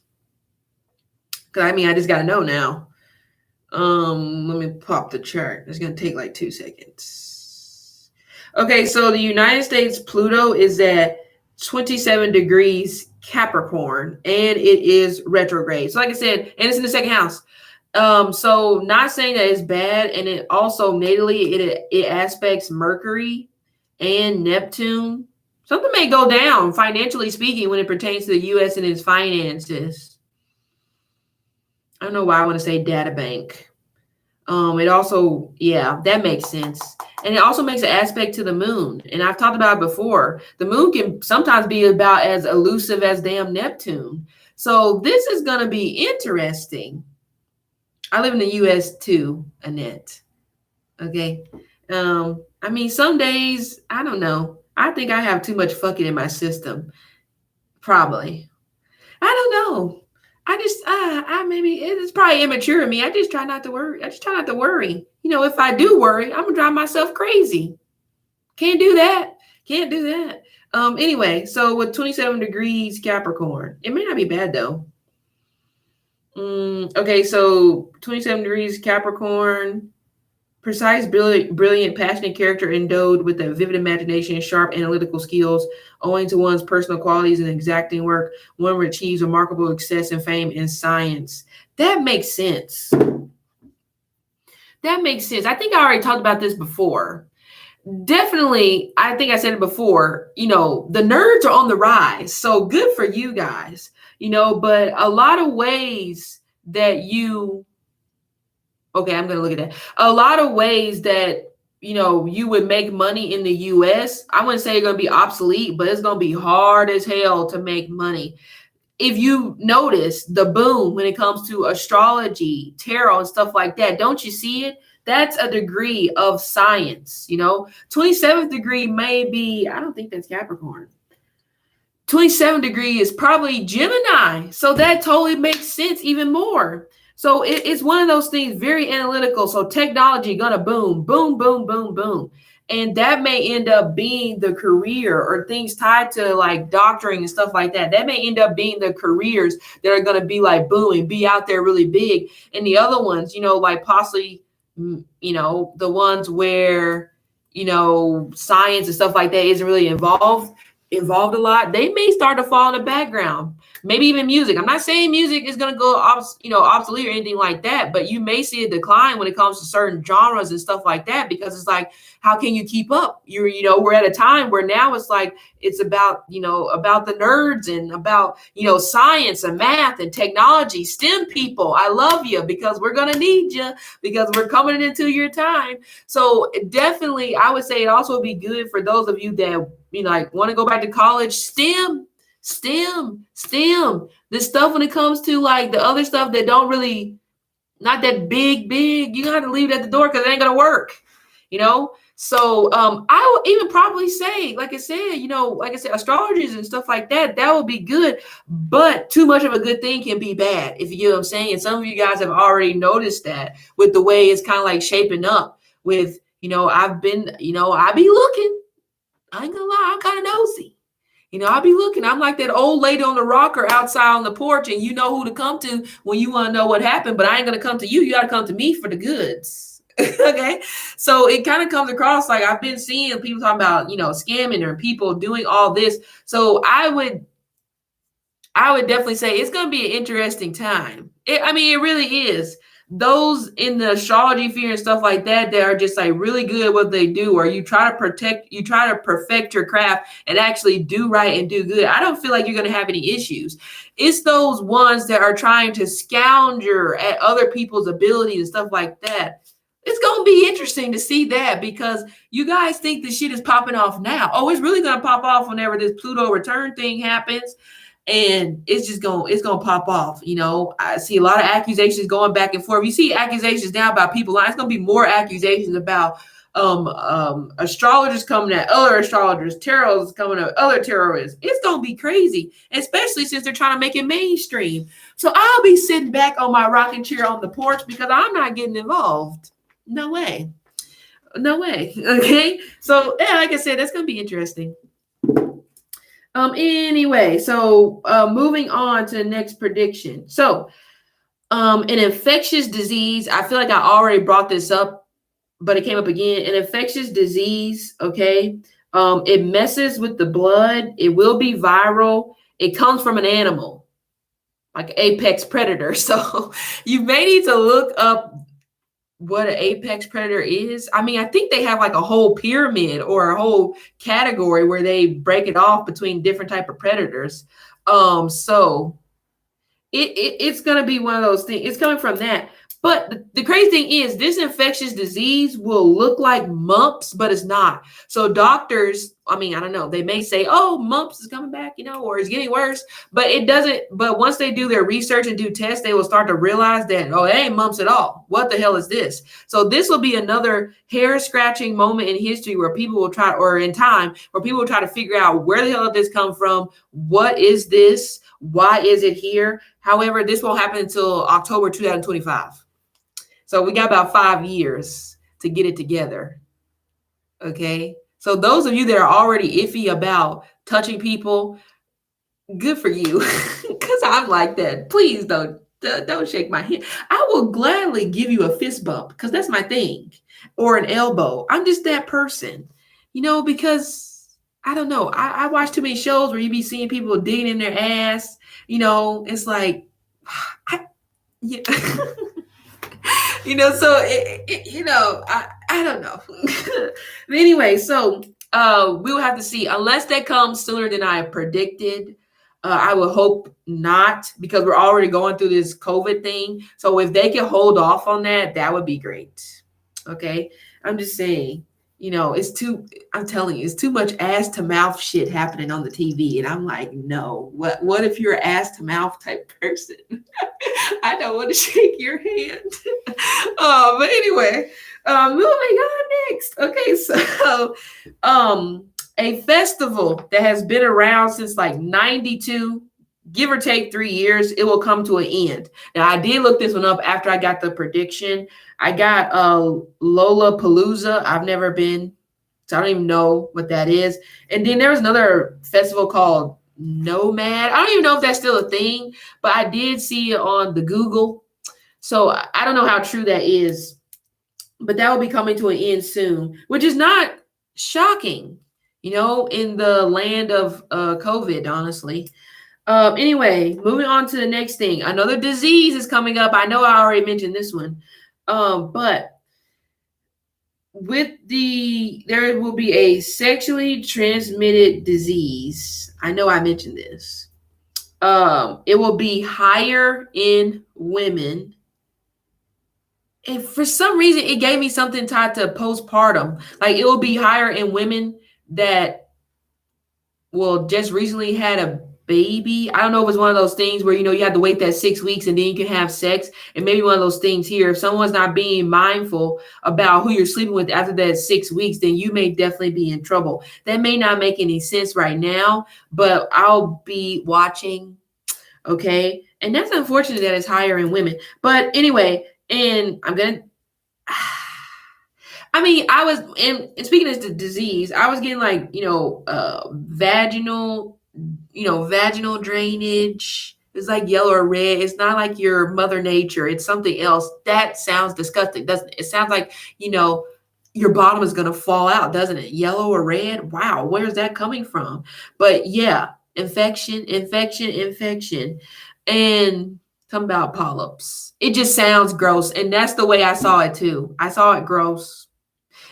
Because, I just got to know now. Let me pop the chart. It's going to take like 2 seconds. Okay, so the United States Pluto is at 27 degrees Capricorn, and it is retrograde. So like I said, and it's in the second house. So not saying that it's bad, and it also natally it aspects Mercury and Neptune. Something may go down financially speaking when it pertains to the U.S. and its finances. I don't know why I want to say data bank. It also, that makes sense. And it also makes an aspect to the moon. And I've talked about it before. The moon can sometimes be about as elusive as damn Neptune. So this is going to be interesting. I live in the U.S. too, Annette. Okay. Some days, I don't know. I think I have too much fucking in my system. Probably. I don't know. Maybe it's probably immature of me. I just try not to worry. If I do worry, I'm gonna drive myself crazy. Can't do that. Anyway, so with 27 degrees Capricorn, it may not be bad though. Okay, so 27 degrees Capricorn, precise, brilliant, passionate character endowed with a vivid imagination, sharp analytical skills, owing to one's personal qualities and exacting work, one achieves remarkable success and fame in science. That makes sense. I think I already talked about this before. Definitely, I think I said it before, the nerds are on the rise. So good for you guys, but a lot of ways that okay, I'm going to look at that. A lot of ways that, you would make money in the U.S., I wouldn't say it's going to be obsolete, but it's going to be hard as hell to make money. If you notice the boom when it comes to astrology, tarot, and stuff like that, don't you see it? That's a degree of science, 27th degree may be, I don't think that's Capricorn. 27 degree is probably Gemini. So that totally makes sense even more. So it's one of those things, very analytical. So technology gonna boom, boom, boom, boom, boom. And that may end up being the career, or things tied to like doctoring and stuff like that. That may end up being the careers that are gonna be like booming, be out there really big. And the other ones, like possibly, the ones where, science and stuff like that isn't really involved a lot, they may start to fall in the background. Maybe even music. I'm not saying music is going to go obsolete or anything like that, but you may see a decline when it comes to certain genres and stuff like that, because it's like, how can you keep up? We're at a time where now it's like, it's about about the nerds and about science and math and technology, STEM people. I love you, because we're going to need you, because we're coming into your time. So definitely, I would say it also would be good for those of you that like want to go back to college. STEM. The stuff when it comes to like the other stuff that don't really, not that big, you have to leave it at the door because it ain't gonna work. So I would even probably say, like I said, astrologers and stuff like that, that would be good, but too much of a good thing can be bad, if you get what I'm saying. And some of you guys have already noticed that with the way it's kind of like shaping up with, I be looking. I ain't gonna lie, I'm kind of nosy. I'll be looking. I'm like that old lady on the rocker outside on the porch, and you know who to come to when you want to know what happened, but I ain't going to come to you. You got to come to me for the goods. Okay. So it kind of comes across like I've been seeing people talking about, scamming or people doing all this. So I would definitely say it's going to be an interesting time. It really is. Those in the astrology field and stuff like that are just like really good at what they do, or you try to perfect your craft and actually do right and do good. I don't feel like you're going to have any issues. It's those ones that are trying to scoundrel at other people's ability and stuff like that. It's going to be interesting to see that, because you guys think the shit is popping off now. Oh, it's really going to pop off whenever this Pluto return thing happens. And it's going to pop off. I see a lot of accusations going back and forth. You see accusations now about people lying. It's going to be more accusations about astrologers coming at other astrologers, tarots coming at other tarots. It's going to be crazy, especially since they're trying to make it mainstream. So I'll be sitting back on my rocking chair on the porch, because I'm not getting involved. No way. Okay. So yeah, like I said, that's going to be interesting. Anyway, so moving on to the next prediction. So an infectious disease, I feel like I already brought this up, but it came up again. An infectious disease, okay? It messes with the blood. It will be viral. It comes from an animal, like an apex predator. So you may need to look up what an apex predator is. I think they have like a whole pyramid or a whole category where they break it off between different type of predators. So it's going to be one of those things. It's coming from that. But the crazy thing is, this infectious disease will look like mumps, but it's not. So doctors, I don't know, they may say, oh, mumps is coming back, or it's getting worse, but it doesn't. But once they do their research and do tests, they will start to realize that, oh, it ain't mumps at all. What the hell is this? So this will be another hair scratching moment in history where people will try, or in time, where people will try to figure out where the hell did this come from? What is this? Why is it here? However, this won't happen until October 2025. So we got about 5 years to get it together. Okay. So those of you that are already iffy about touching people, good for you. Because I'm like that. Please don't shake my hand. I will gladly give you a fist bump, because that's my thing, or an elbow. I'm just that person, because I don't know. I watch too many shows where you be seeing people digging in their ass. It's like, yeah. So I don't know. But anyway, so we'll have to see, unless that comes sooner than I predicted. I would hope not, because we're already going through this COVID thing. So if they can hold off on that, that would be great. Okay. I'm just saying, I'm telling you, it's too much ass to mouth shit happening on the TV. And I'm like, no, what if you're an ass to mouth type person? I don't want to shake your hand. But anyway, moving on next. Okay. So, a festival that has been around since like 92, give or take 3 years, it will come to an end. Now, I did look this one up after I got the prediction. I got Lollapalooza. I've never been, so I don't even know what that is. And then there was another festival called Nomad. I don't even know if that's still a thing, but I did see it on the Google. So I don't know how true that is, but that will be coming to an end soon, which is not shocking, in the land of COVID, honestly. Anyway, moving on to the next thing. Another disease is coming up. I know I already mentioned this one. But there will be a sexually transmitted disease. I know I mentioned this. It will be higher in women. And for some reason, it gave me something tied to postpartum. Like, it will be higher in women that just recently had a baby. I don't know if it's one of those things where, you have to wait that 6 weeks and then you can have sex. And maybe one of those things here, if someone's not being mindful about who you're sleeping with after that 6 weeks, then you may definitely be in trouble. That may not make any sense right now, but I'll be watching. Okay. And that's unfortunate that it's higher in women. But anyway, and I was, and speaking of the disease, I was getting like, vaginal drainage. It's like yellow or red. It's not like your mother nature. It's something else. That sounds disgusting, doesn't it? It sounds like, your bottom is going to fall out, doesn't it? Yellow or red. Wow. Where's that coming from? But yeah, infection. And something about polyps. It just sounds gross. And that's the way I saw it too. I saw it gross.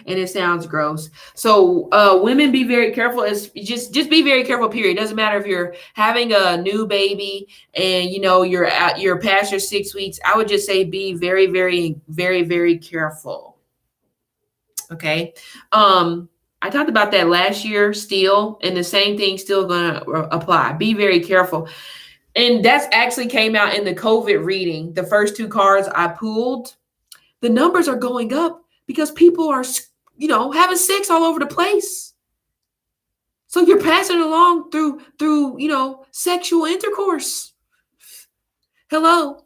And it sounds gross. So women, be very careful. It's just be very careful, period. It doesn't matter if you're having a new baby and you're past your 6 weeks. I would just say be very, very, very, very careful. Okay. I talked about that last year still, and the same thing still gonna apply. Be very careful. And that's actually came out in the COVID reading. The first 2 cards I pulled, the numbers are going up because people are, having sex all over the place. So you're passing along through, sexual intercourse. Hello.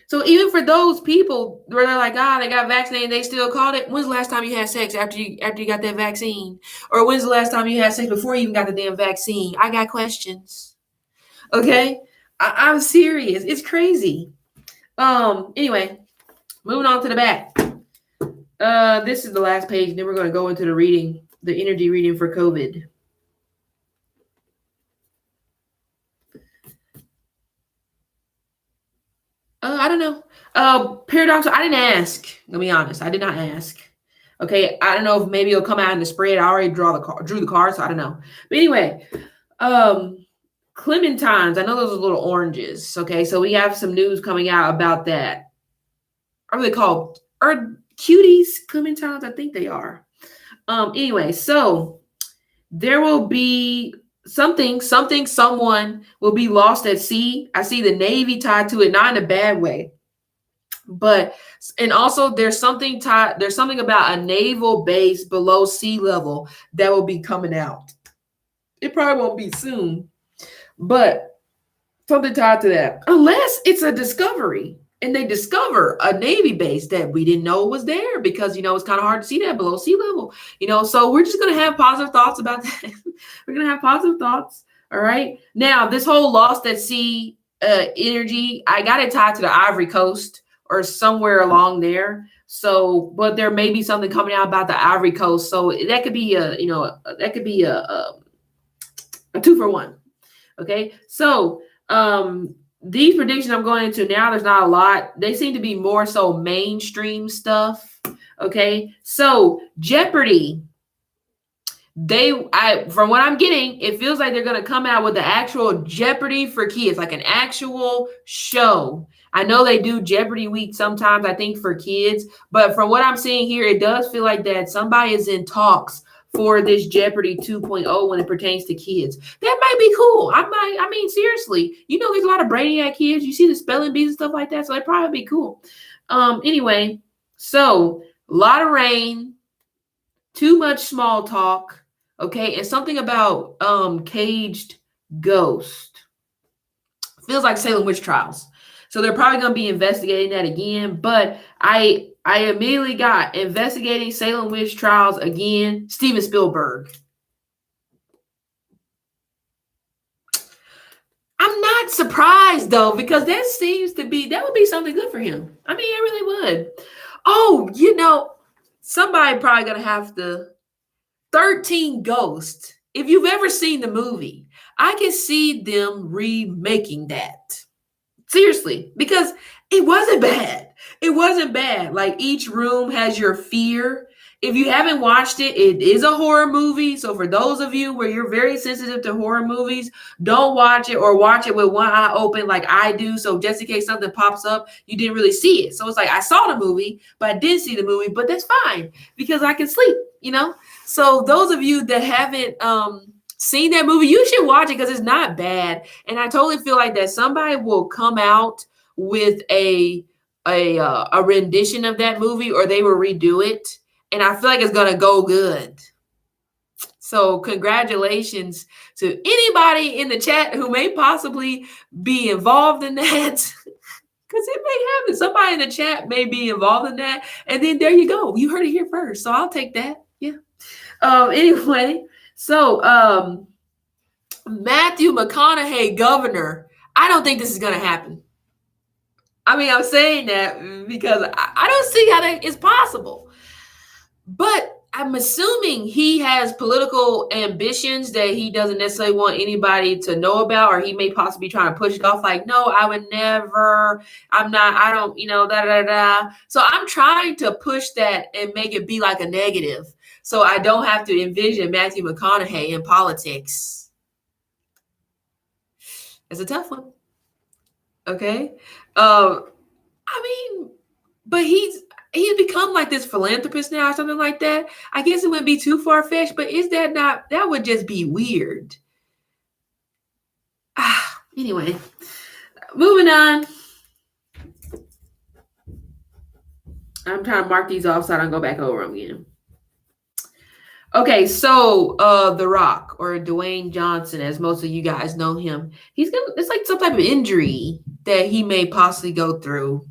So even for those people where they're like, they got vaccinated, they still called it. When's the last time you had sex after you got that vaccine? Or when's the last time you had sex before you even got the damn vaccine? I got questions. Okay. I'm serious. It's crazy. Anyway, moving on to the back. This is the last page. Then we're going to go into the energy reading for COVID. I don't know. Paradoxal. I didn't ask. Let me be honest. I did not ask. Okay. I don't know if maybe it'll come out in the spread. I already drew the card, so I don't know. But anyway, clementines. I know those are little oranges. Okay. So we have some news coming out about that. Are they called? Are cuties clementines? I think they are. Anyway, so there will be someone will be lost at sea. I see the Navy tied to it, not in a bad way. But, and also there's something about a naval base below sea level that will be coming out. It probably won't be soon, but something tied to that, unless it's a discovery and they discover a Navy base that we didn't know was there, because, it's kind of hard to see that below sea level, so we're just going to have positive thoughts about that. We're going to have positive thoughts. All right. Now, this whole lost at sea energy, I got it tied to the Ivory Coast or somewhere along there. So, but there may be something coming out about the Ivory Coast. So that could be a 2-for-1. Okay. So, these predictions I'm going into now, there's not a lot. They seem to be more so mainstream stuff. Okay. So Jeopardy, from what I'm getting, it feels like they're going to come out with the actual Jeopardy for kids, like an actual show. I know they do Jeopardy week sometimes, I think, for kids, but from what I'm seeing here, it does feel like that somebody is in talks for this Jeopardy 2.0 when it pertains to kids. That might be cool. I mean, seriously, there's a lot of Brainiac kids. You see the spelling bees and stuff like that. So it'd probably be cool. Anyway, so a lot of rain, too much small talk. Okay. And something about, caged ghost. Feels like Salem witch trials. So they're probably going to be investigating that again. But I immediately got investigating Salem witch trials again, Steven Spielberg. I'm not surprised though, because that would be something good for him. I mean, it really would. Oh, somebody probably going to have to 13 Ghosts. If you've ever seen the movie, I can see them remaking that. Seriously, because it wasn't bad. It wasn't bad. Like each room has your fear. If you haven't watched it, it is a horror movie. So for those of you where you're very sensitive to horror movies, don't watch it or watch it with one eye open like I do. So just in case something pops up, you didn't really see it. So it's like I saw the movie, but I didn't see the movie, but that's fine because I can sleep. So those of you that haven't seen that movie, you should watch it because it's not bad. And I totally feel like that somebody will come out with a rendition of that movie, or they will redo it. And I feel like it's going to go good. So congratulations to anybody in the chat who may possibly be involved in that. Because it may happen. Somebody in the chat may be involved in that. And then there you go. You heard it here first. So I'll take that. Yeah. Anyway, so Matthew McConaughey, governor. I don't think this is going to happen. I mean, I'm saying that because I don't see how that is possible. But I'm assuming he has political ambitions that he doesn't necessarily want anybody to know about, or he may possibly be trying to push it off like, no, I would never, I'm not, I don't, da. So I'm trying to push that and make it be like a negative. So I don't have to envision Matthew McConaughey in politics. It's a tough one. Okay. I mean, but he's become like this philanthropist now or something like that. I guess it wouldn't be too far-fetched, but that would just be weird. Anyway, moving on. I'm trying to mark these off so I don't go back over them again. Okay, so The Rock, or Dwayne Johnson, as most of you guys know him, it's like some type of injury that he may possibly go through.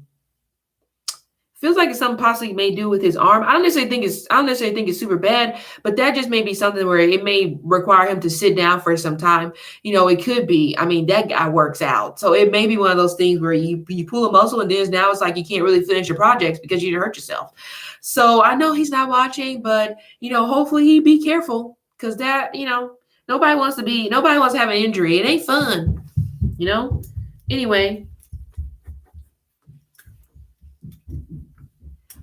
Feels like it's something possibly may do with his arm. I don't necessarily think it's super bad, but that just may be something where it may require him to sit down for some time. It could be. I mean, that guy works out, so it may be one of those things where you pull a muscle and then now it's like you can't really finish your projects because you hurt yourself. So I know he's not watching, but hopefully he be careful because that nobody wants to have an injury. It ain't fun, Anyway.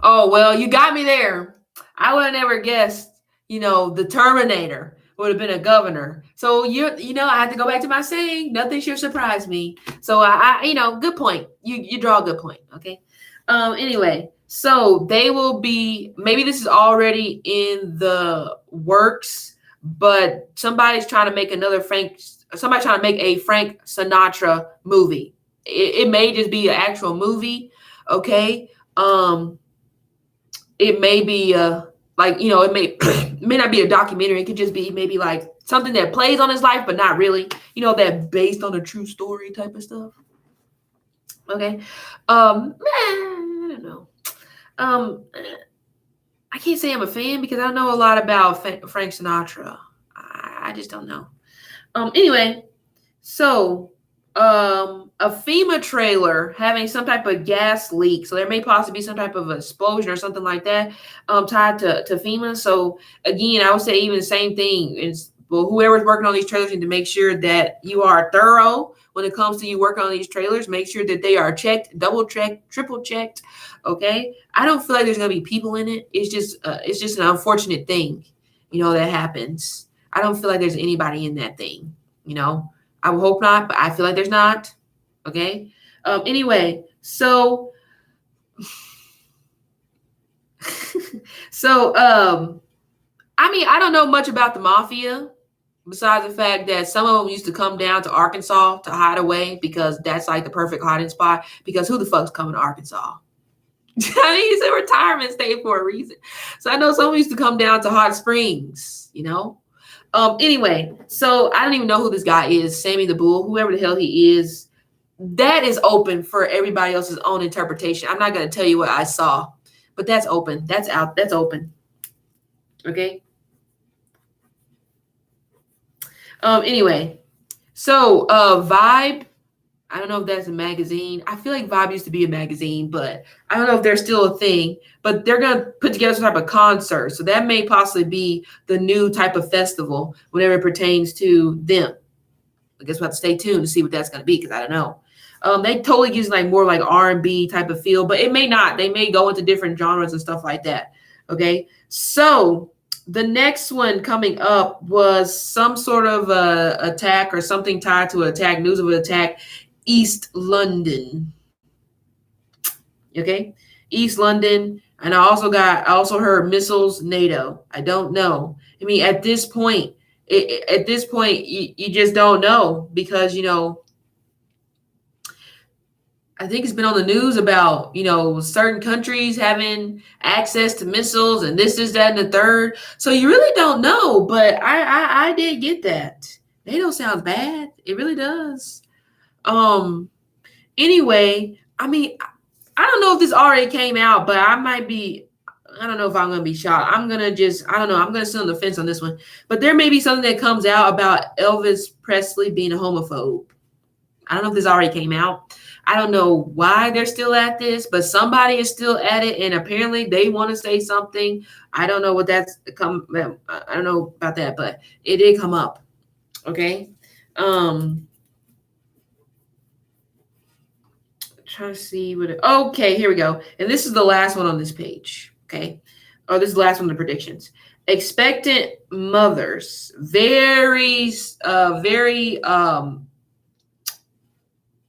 Oh, well, you got me there. I would have never guessed, the Terminator would have been a governor. So, I have to go back to my saying, nothing should surprise me. So, good point. You draw a good point. Okay. Anyway, so they will be, maybe this is already in the works, but somebody's trying to make a Frank Sinatra movie. It may just be an actual movie. Okay. It may be it may not be a documentary. It could just be maybe like something that plays on his life, but not really, that based on a true story type of stuff. Okay. I don't know. I can't say I'm a fan because I don't know a lot about Frank Sinatra. I just don't know. Anyway, so a FEMA trailer having some type of gas leak. So there may possibly be some type of explosion or something like that tied to FEMA. So again, I would say even the same thing. Whoever's working on these trailers need to make sure that you are thorough when it comes to you working on these trailers. Make sure that they are checked, double checked, triple checked. Okay. I don't feel like there's going to be people in it. It's just an unfortunate thing, that happens. I don't feel like there's anybody in that thing, I would hope not, but I feel like there's not. Okay. Anyway, so I mean, I don't know much about the mafia besides the fact that some of them used to come down to Arkansas to hide away because that's like the perfect hiding spot. Because who the fuck's coming to Arkansas? I mean, it's a retirement state for a reason. So I know someone used to come down to Hot Springs, Anyway, so I don't even know who this guy is, Sammy the Bull, whoever the hell he is. that is open for everybody else's own interpretation. I'm not going to tell you what I saw, but that's open. That's out. That's open. Okay. Anyway, so Vibe, I don't know if that's a magazine. I feel like Vibe used to be a magazine, but I don't know if they're still a thing. But they're going to put together some type of concert. So that may possibly be the new type of festival whenever it pertains to them. I guess we'll have to stay tuned to see what that's going to be, because I don't know. They totally use like more like R&B type of feel, but it may not. They may go into different genres and stuff like that. Okay. So the next one coming up was some sort of attack or something tied to an attack, news of an attack, East London. Okay. East London. And I also heard missiles, NATO. I don't know. I mean, at this point, you just don't know, because, you know, I think it's been on the news about, you know, certain countries having access to missiles and this is that and the third. So you really don't know, but I did get that. NATO sounds bad. It really does. Anyway, I mean, I don't know if this already came out, but I don't know if I'm going to be shocked. I don't know. I'm going to sit on the fence on this one, but there may be something that comes out about Elvis Presley being a homophobe. I don't know if this already came out. I don't know why they're still at this, but somebody is still at it, and apparently they want to say something. I don't know what that's come. I don't know about that, but it did come up. Okay. Trying to see okay, here we go. And this is the last one on this page. Okay. Oh, this is the last one of the predictions. Expectant mothers, very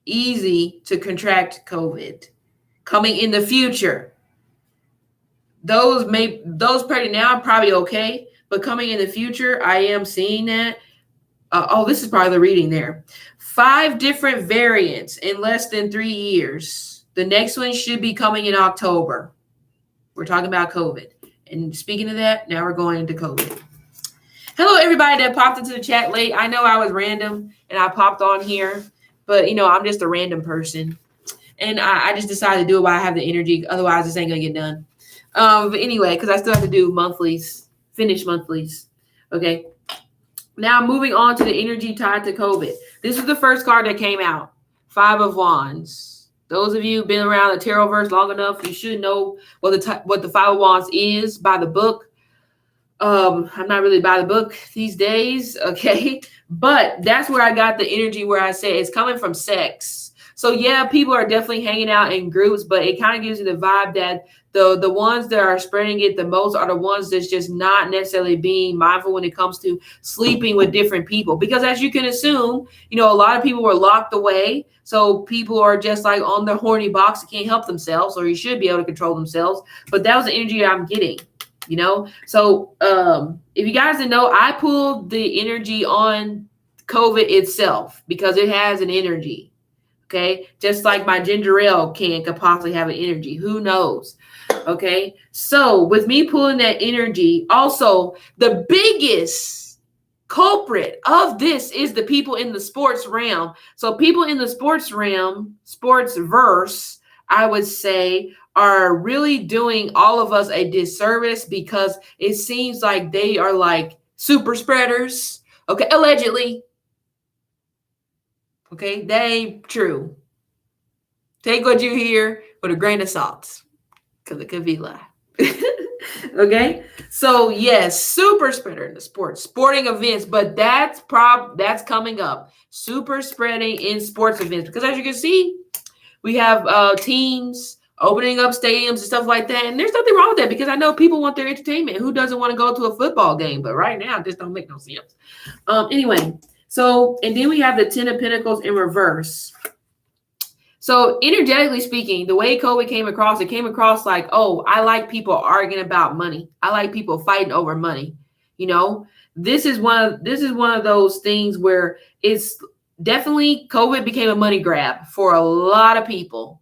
easy to contract COVID coming in the future. Those pregnant now are probably okay, but coming in the future, I am seeing that. This is probably the reading there. 5 different variants in less than 3 years. The next one should be coming in October. We're talking about COVID. And speaking of that, now we're going into COVID. Hello, everybody that popped into the chat late. I know I was random and I popped on here, but, you know, I'm just a random person. And I just decided to do it while I have the energy. Otherwise, this ain't going to get done. But anyway, because I still have to do monthlies, finish monthlies. Okay. Now, moving on to the energy tied to COVID. This is the first card that came out. 5 of Wands. Those of you who've been around the Tarotverse long enough, you should know what the 5 of Wands is by the book. I'm not really by the book these days, okay? But that's where I got the energy where I say it's coming from sex. So yeah, people are definitely hanging out in groups, but it kind of gives you the vibe that the ones that are spreading it the most are the ones that's just not necessarily being mindful when it comes to sleeping with different people. Because as you can assume, you know, a lot of people were locked away. So people are just like on the horny box and can't help themselves, or you should be able to control themselves. But that was the energy I'm getting. You know, so if you guys didn't know, I pulled the energy on COVID itself because it has an energy. Okay, just like my ginger ale can could possibly have an energy. Who knows? Okay, so with me pulling that energy, also the biggest culprit of this is the people in the sports realm. So people in the sports realm, sports verse, I would say, are really doing all of us a disservice because it seems like they are like super spreaders. Okay, allegedly. Okay, that ain't true. Take what you hear with a grain of salt, because it could be a lie. Okay, so yes, super spreader in the sporting events, but that's coming up. Super spreading in sports events, because as you can see, we have teams opening up stadiums and stuff like that, and there's nothing wrong with that because I know people want their entertainment. Who doesn't want to go to a football game? But right now, this don't make no sense. Anyway. So, and then we have the 10 of Pentacles in reverse. So energetically speaking, the way COVID came across, it came across like, oh, I like people arguing about money. I like people fighting over money. You know, this is one of those things where it's definitely COVID became a money grab for a lot of people.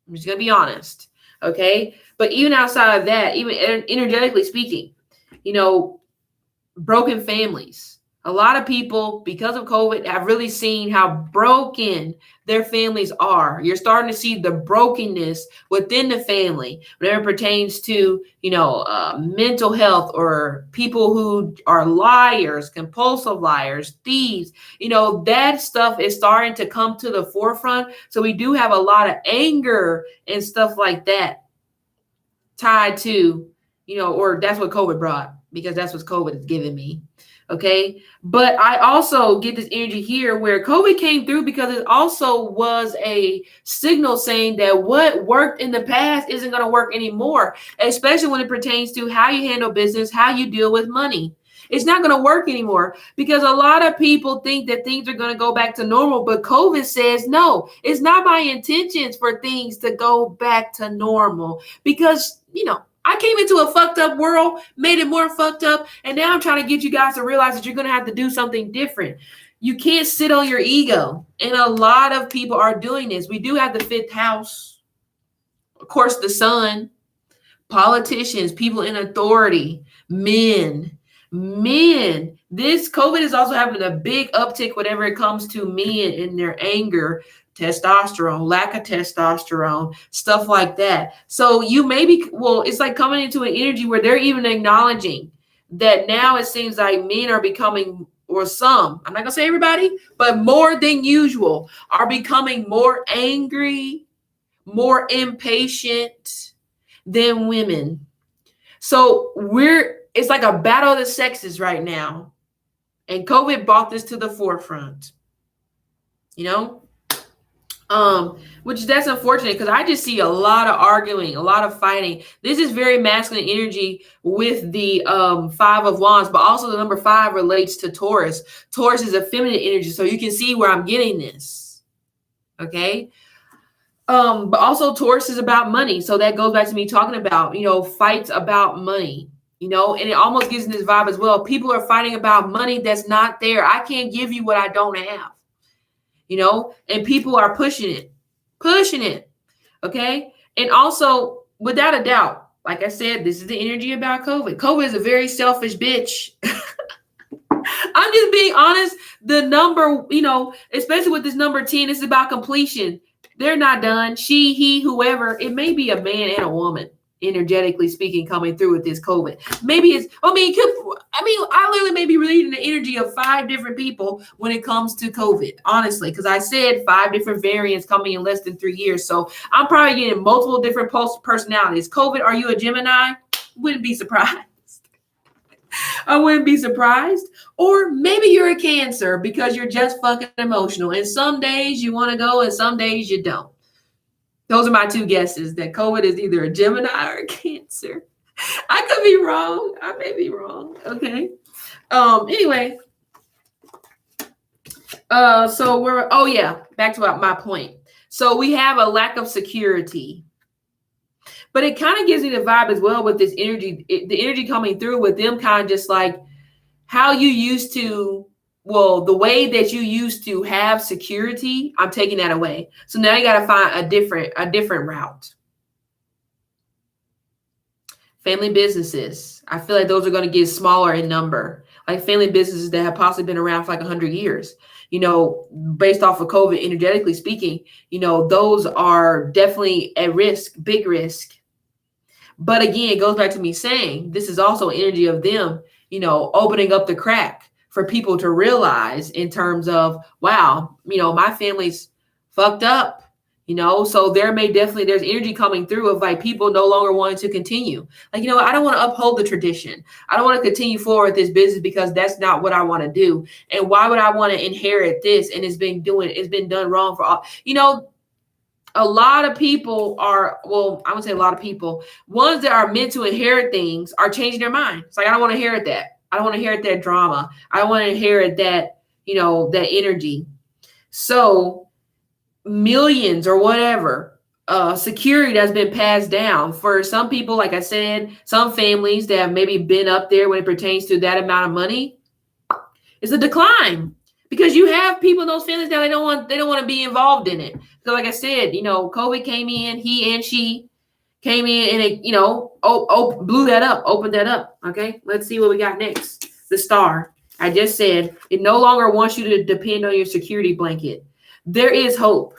I'm just going to be honest. Okay. But even outside of that, even energetically speaking, you know, broken families. A lot of people, because of COVID, have really seen how broken their families are. You're starting to see the brokenness within the family whenever it pertains to, mental health or people who are liars, compulsive liars, thieves. That stuff is starting to come to the forefront. So we do have a lot of anger and stuff like that tied to, or that's what COVID brought, because that's what COVID is giving me. Okay. But I also get this energy here where COVID came through because it also was a signal saying that what worked in the past isn't going to work anymore, especially when it pertains to how you handle business, how you deal with money. It's not going to work anymore because a lot of people think that things are going to go back to normal. But COVID says, no, it's not my intentions for things to go back to normal because, I came into a fucked up world, made it more fucked up, and now I'm trying to get you guys to realize that you're going to have to do something different. You can't sit on your ego, and a lot of people are doing this. We do have the fifth house, of course, the sun, politicians, people in authority, men. This COVID is also having a big uptick whenever it comes to men and their anger, testosterone, lack of testosterone, stuff like that. So you maybe, it's like coming into an energy where they're even acknowledging that now it seems like men are becoming, or some, I'm not gonna say everybody, but more than usual, are becoming more angry, more impatient than women. So it's like a battle of the sexes right now. And COVID brought this to the forefront, which that's unfortunate because I just see a lot of arguing, a lot of fighting. This is very masculine energy with the 5 of Wands, but also the number 5 relates to Taurus. Taurus is a feminine energy, so you can see where I'm getting this. Okay. But also Taurus is about money. So that goes back to me talking about, fights about money, and it almost gives me this vibe as well. People are fighting about money that's not there. I can't give you what I don't have, and people are pushing it. Okay. And also, without a doubt, like I said, this is the energy about COVID. COVID is a very selfish bitch. I'm just being honest. The number, especially with this number 10, it's about completion. They're not done. She, he, whoever, it may be a man and a woman, energetically speaking, coming through with this COVID. Maybe I literally may be reading the energy of 5 different people when it comes to COVID, honestly, because I said 5 different variants coming in less than 3 years. So I'm probably getting multiple different personalities. COVID, are you a Gemini? Wouldn't be surprised. I wouldn't be surprised. Or maybe you're a Cancer because you're just fucking emotional. And some days you want to go and some days you don't. Those are my 2 guesses, that COVID is either a Gemini or a Cancer. I could be wrong. I may be wrong. Okay. Anyway. Back to my point. So we have a lack of security. But it kind of gives me the vibe as well with this energy, the energy coming through with them kind of just like how you used to, the way that you used to have security, I'm taking that away. So now you got to find a different route. Family businesses. I feel like those are going to get smaller in number. Like family businesses that have possibly been around for like 100 years, based off of COVID, energetically speaking, those are definitely at risk, big risk. But again, it goes back to me saying this is also energy of them, opening up the crack for people to realize in terms of, wow, my family's fucked up, so there's energy coming through of like people no longer wanting to continue. Like, I don't want to uphold the tradition. I don't want to continue forward with this business because that's not what I want to do. And why would I want to inherit this? And it's been done wrong for all, a lot of people are, I would say a lot of people, ones that are meant to inherit things are changing their mind. It's like, I don't want to inherit that. I don't want to inherit that drama. I don't want to inherit that, that energy. So millions or whatever, security that's been passed down for some people, like I said, some families that have maybe been up there when it pertains to that amount of money, it's a decline. Because you have people in those families now, they don't want to be involved in it. So like I said, COVID came in, he and she came in and it, blew that up, opened that up. Okay, let's see what we got next. The Star. I just said it no longer wants you to depend on your security blanket. There is hope.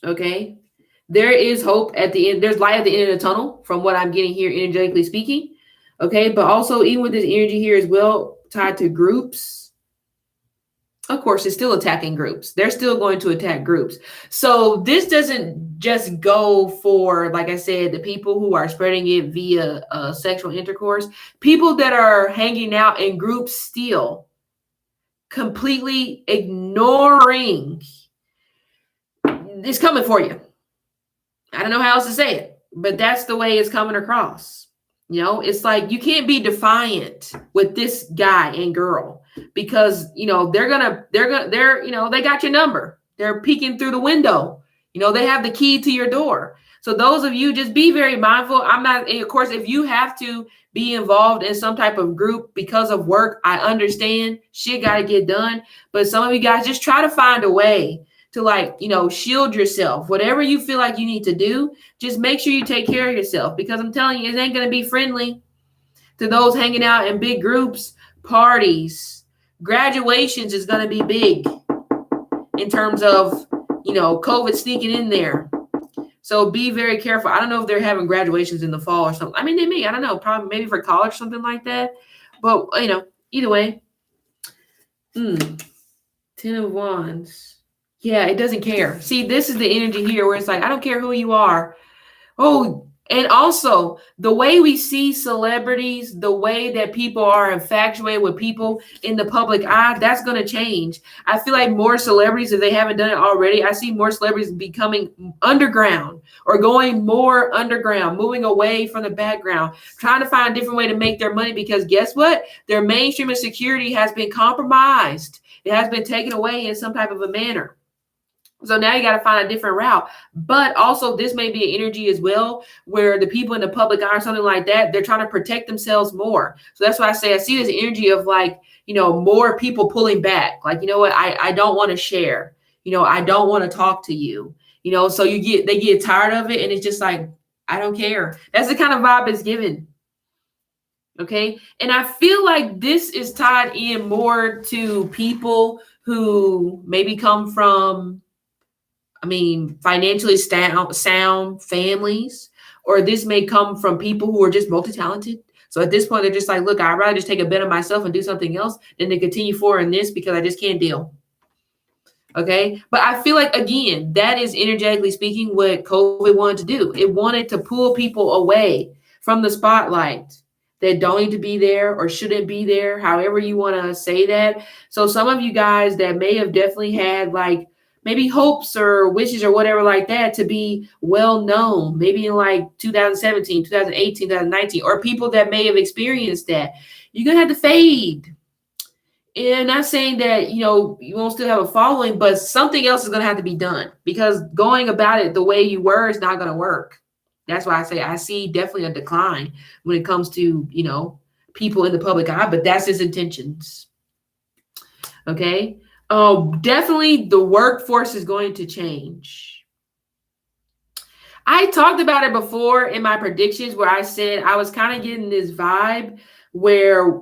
Okay. There is hope at the end. There's light at the end of the tunnel from what I'm getting here, energetically speaking. Okay. But also, even with this energy here as well, tied to groups, of course, it's still attacking groups. They're still going to attack groups. So this doesn't just go for, like I said, the people who are spreading it via sexual intercourse. People that are hanging out in groups still completely ignoring. It's coming for you. I don't know how else to say it, but that's the way it's coming across. You know, it's like you can't be defiant with this guy and girl because, you know, they're, you know, they got your number. They're peeking through the window. You know, they have the key to your door. So those of you, just be very mindful. I'm not, of course, if you have to be involved in some type of group because of work, I understand shit got to get done. But some of you guys just try to find a way to, like, you know, shield yourself. Whatever you feel like you need to do, just make sure you take care of yourself, because I'm telling you, it ain't going to be friendly to those hanging out in big groups, parties, graduations is going to be big in terms of, you know, COVID sneaking in there. So be very careful. I don't know if they're having graduations in the fall or something. I mean, they may, I don't know, probably maybe for college, something like that. But, you know, either way. 10 of Wands. Yeah, it doesn't care. See, this is the energy here where it's like, I don't care who you are. Oh, and also the way we see celebrities, the way that people are infatuated with people in the public eye, that's going to change. I feel like more celebrities, if they haven't done it already, I see more celebrities becoming underground or going more underground, moving away from the background, trying to find a different way to make their money, because guess what? Their mainstream and security has been compromised. It has been taken away in some type of a manner. So now you got to find a different route. But also this may be an energy as well where the people in the public eye or something like that, they're trying to protect themselves more. So that's why I say I see this energy of, like, you know, more people pulling back. Like, you know what, I don't want to share. You know, I don't want to talk to you. You know, so they get tired of it, and it's just like, I don't care. That's the kind of vibe it's given. Okay. And I feel like this is tied in more to people who maybe come from, I mean, financially sound families, or this may come from people who are just multi-talented. So at this point, they're just like, look, I'd rather just take a bet on myself and do something else than to continue forward in this because I just can't deal. Okay. But I feel like, again, that is energetically speaking what COVID wanted to do. It wanted to pull people away from the spotlight that don't need to be there or shouldn't be there, however you want to say that. So some of you guys that may have definitely had, like, maybe hopes or wishes or whatever like that to be well known, maybe in like 2017, 2018, 2019, or people that may have experienced that, you're going to have to fade. And I'm not saying that, you know, you won't still have a following, but something else is going to have to be done, because going about it the way you were is not going to work. That's why I say I see definitely a decline when it comes to, you know, people in the public eye, but that's his intentions. Okay. Definitely the workforce is going to change. I talked about it before in my predictions where I said I was kind of getting this vibe where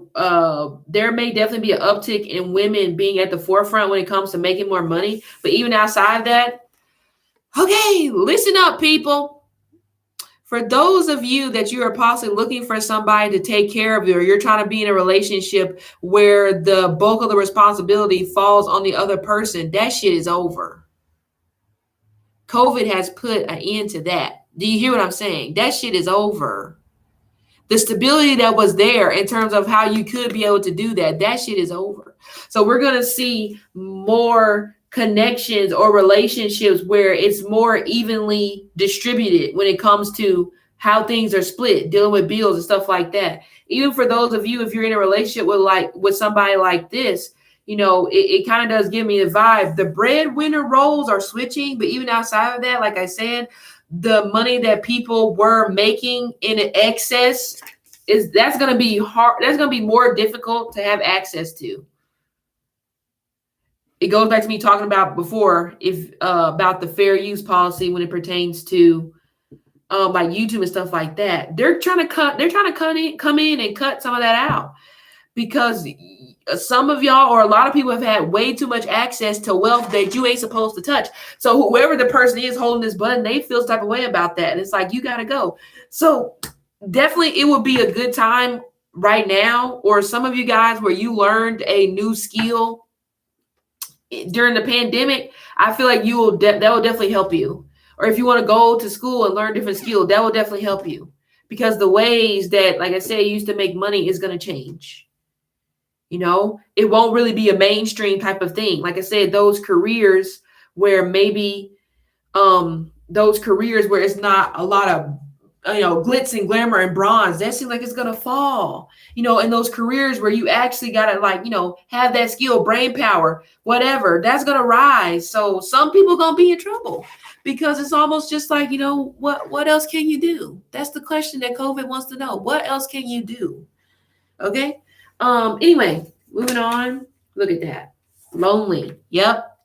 there may definitely be an uptick in women being at the forefront when it comes to making more money. But even outside of that, okay, listen up, people. For those of you that you are possibly looking for somebody to take care of you, or you're trying to be in a relationship where the bulk of the responsibility falls on the other person, that shit is over. COVID has put an end to that. Do you hear what I'm saying? That shit is over. The stability that was there in terms of how you could be able to do that, that shit is over. So we're going to see more connections or relationships where it's more evenly distributed when it comes to how things are split, dealing with bills and stuff like that. Even for those of you, if you're in a relationship with somebody like this, you know, it kind of does give me a vibe. The breadwinner roles are switching, but even outside of that, like I said, the money that people were making in excess that's going to be hard. That's going to be more difficult to have access to. It goes back to me talking about before, about the fair use policy when it pertains to like YouTube and stuff like that. They're trying to come in and cut some of that out. because some of y'all or a lot of people have had way too much access to wealth that you ain't supposed to touch. So whoever the person is holding this button, they feel some type of way about that. And it's like, you got to go. So definitely it would be a good time right now, or some of you guys where you learned a new skill during the pandemic, I feel like you will that will definitely help you. Or if you want to go to school and learn different skills, that will definitely help you, because the ways that, like I said, you used to make money is going to change. You know, it won't really be a mainstream type of thing. Like I said, those careers where maybe those careers where it's not a lot of glitz and glamour and bronze, that seems like it's gonna fall. And those careers where you actually gotta have that skill, brain power, whatever, that's gonna rise. So some people gonna be in trouble, because it's almost just like, what else can you do? That's the question that COVID wants to know. What else can you do? Okay. Anyway, moving on. Look at that. Lonely. Yep.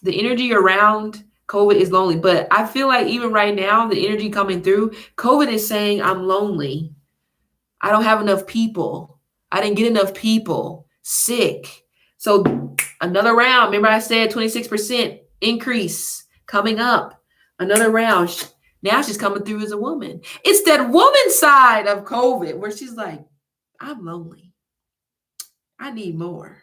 The energy around COVID is lonely, but I feel like even right now, the energy coming through, COVID is saying, I'm lonely. I don't have enough people. I didn't get enough people sick. So another round. Remember I said 26% increase coming up. Another round. Now she's coming through as a woman. It's that woman side of COVID where she's like, I'm lonely. I need more.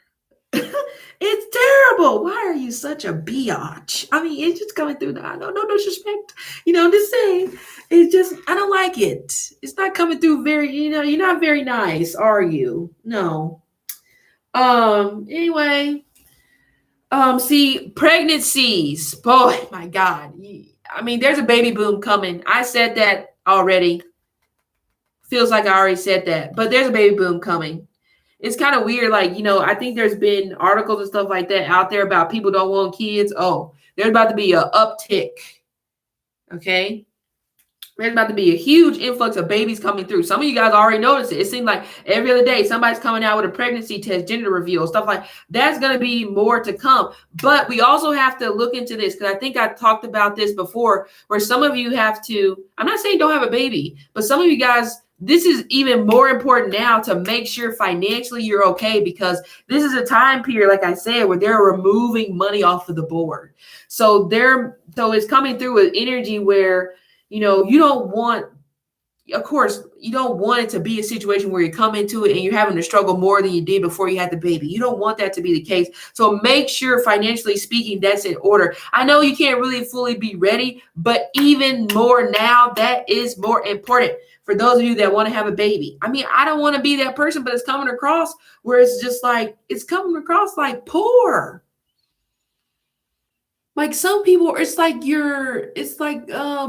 It's terrible. Why are you such a biatch? I mean, it's just coming through. No disrespect. I'm just saying. It's just, I don't like it. It's not coming through very, you're not very nice, are you? No. Anyway. See, pregnancies. Boy, my God. I mean, there's a baby boom coming. I said that already. Feels like I already said that, but there's a baby boom coming. It's kind of weird. Like, I think there's been articles and stuff like that out there about people don't want kids. Oh, there's about to be an uptick. Okay. There's about to be a huge influx of babies coming through. Some of you guys already noticed it. It seems like every other day somebody's coming out with a pregnancy test, gender reveal, stuff like that's going to be more to come. But we also have to look into this, because I think I talked about this before, where some of you have to, I'm not saying don't have a baby, but some of you guys, this is even more important now to make sure financially you're okay, because this is a time period, like I said, where they're removing money off of the board. So it's coming through with energy where, you don't want, of course, you don't want it to be a situation where you come into it and you're having to struggle more than you did before you had the baby. You don't want that to be the case. So make sure, financially speaking, that's in order. I know you can't really fully be ready, but even more now, that is more important for those of you that want to have a baby. I mean, I don't want to be that person, but it's coming across where it's just like, it's coming across like poor. Like some people, it's like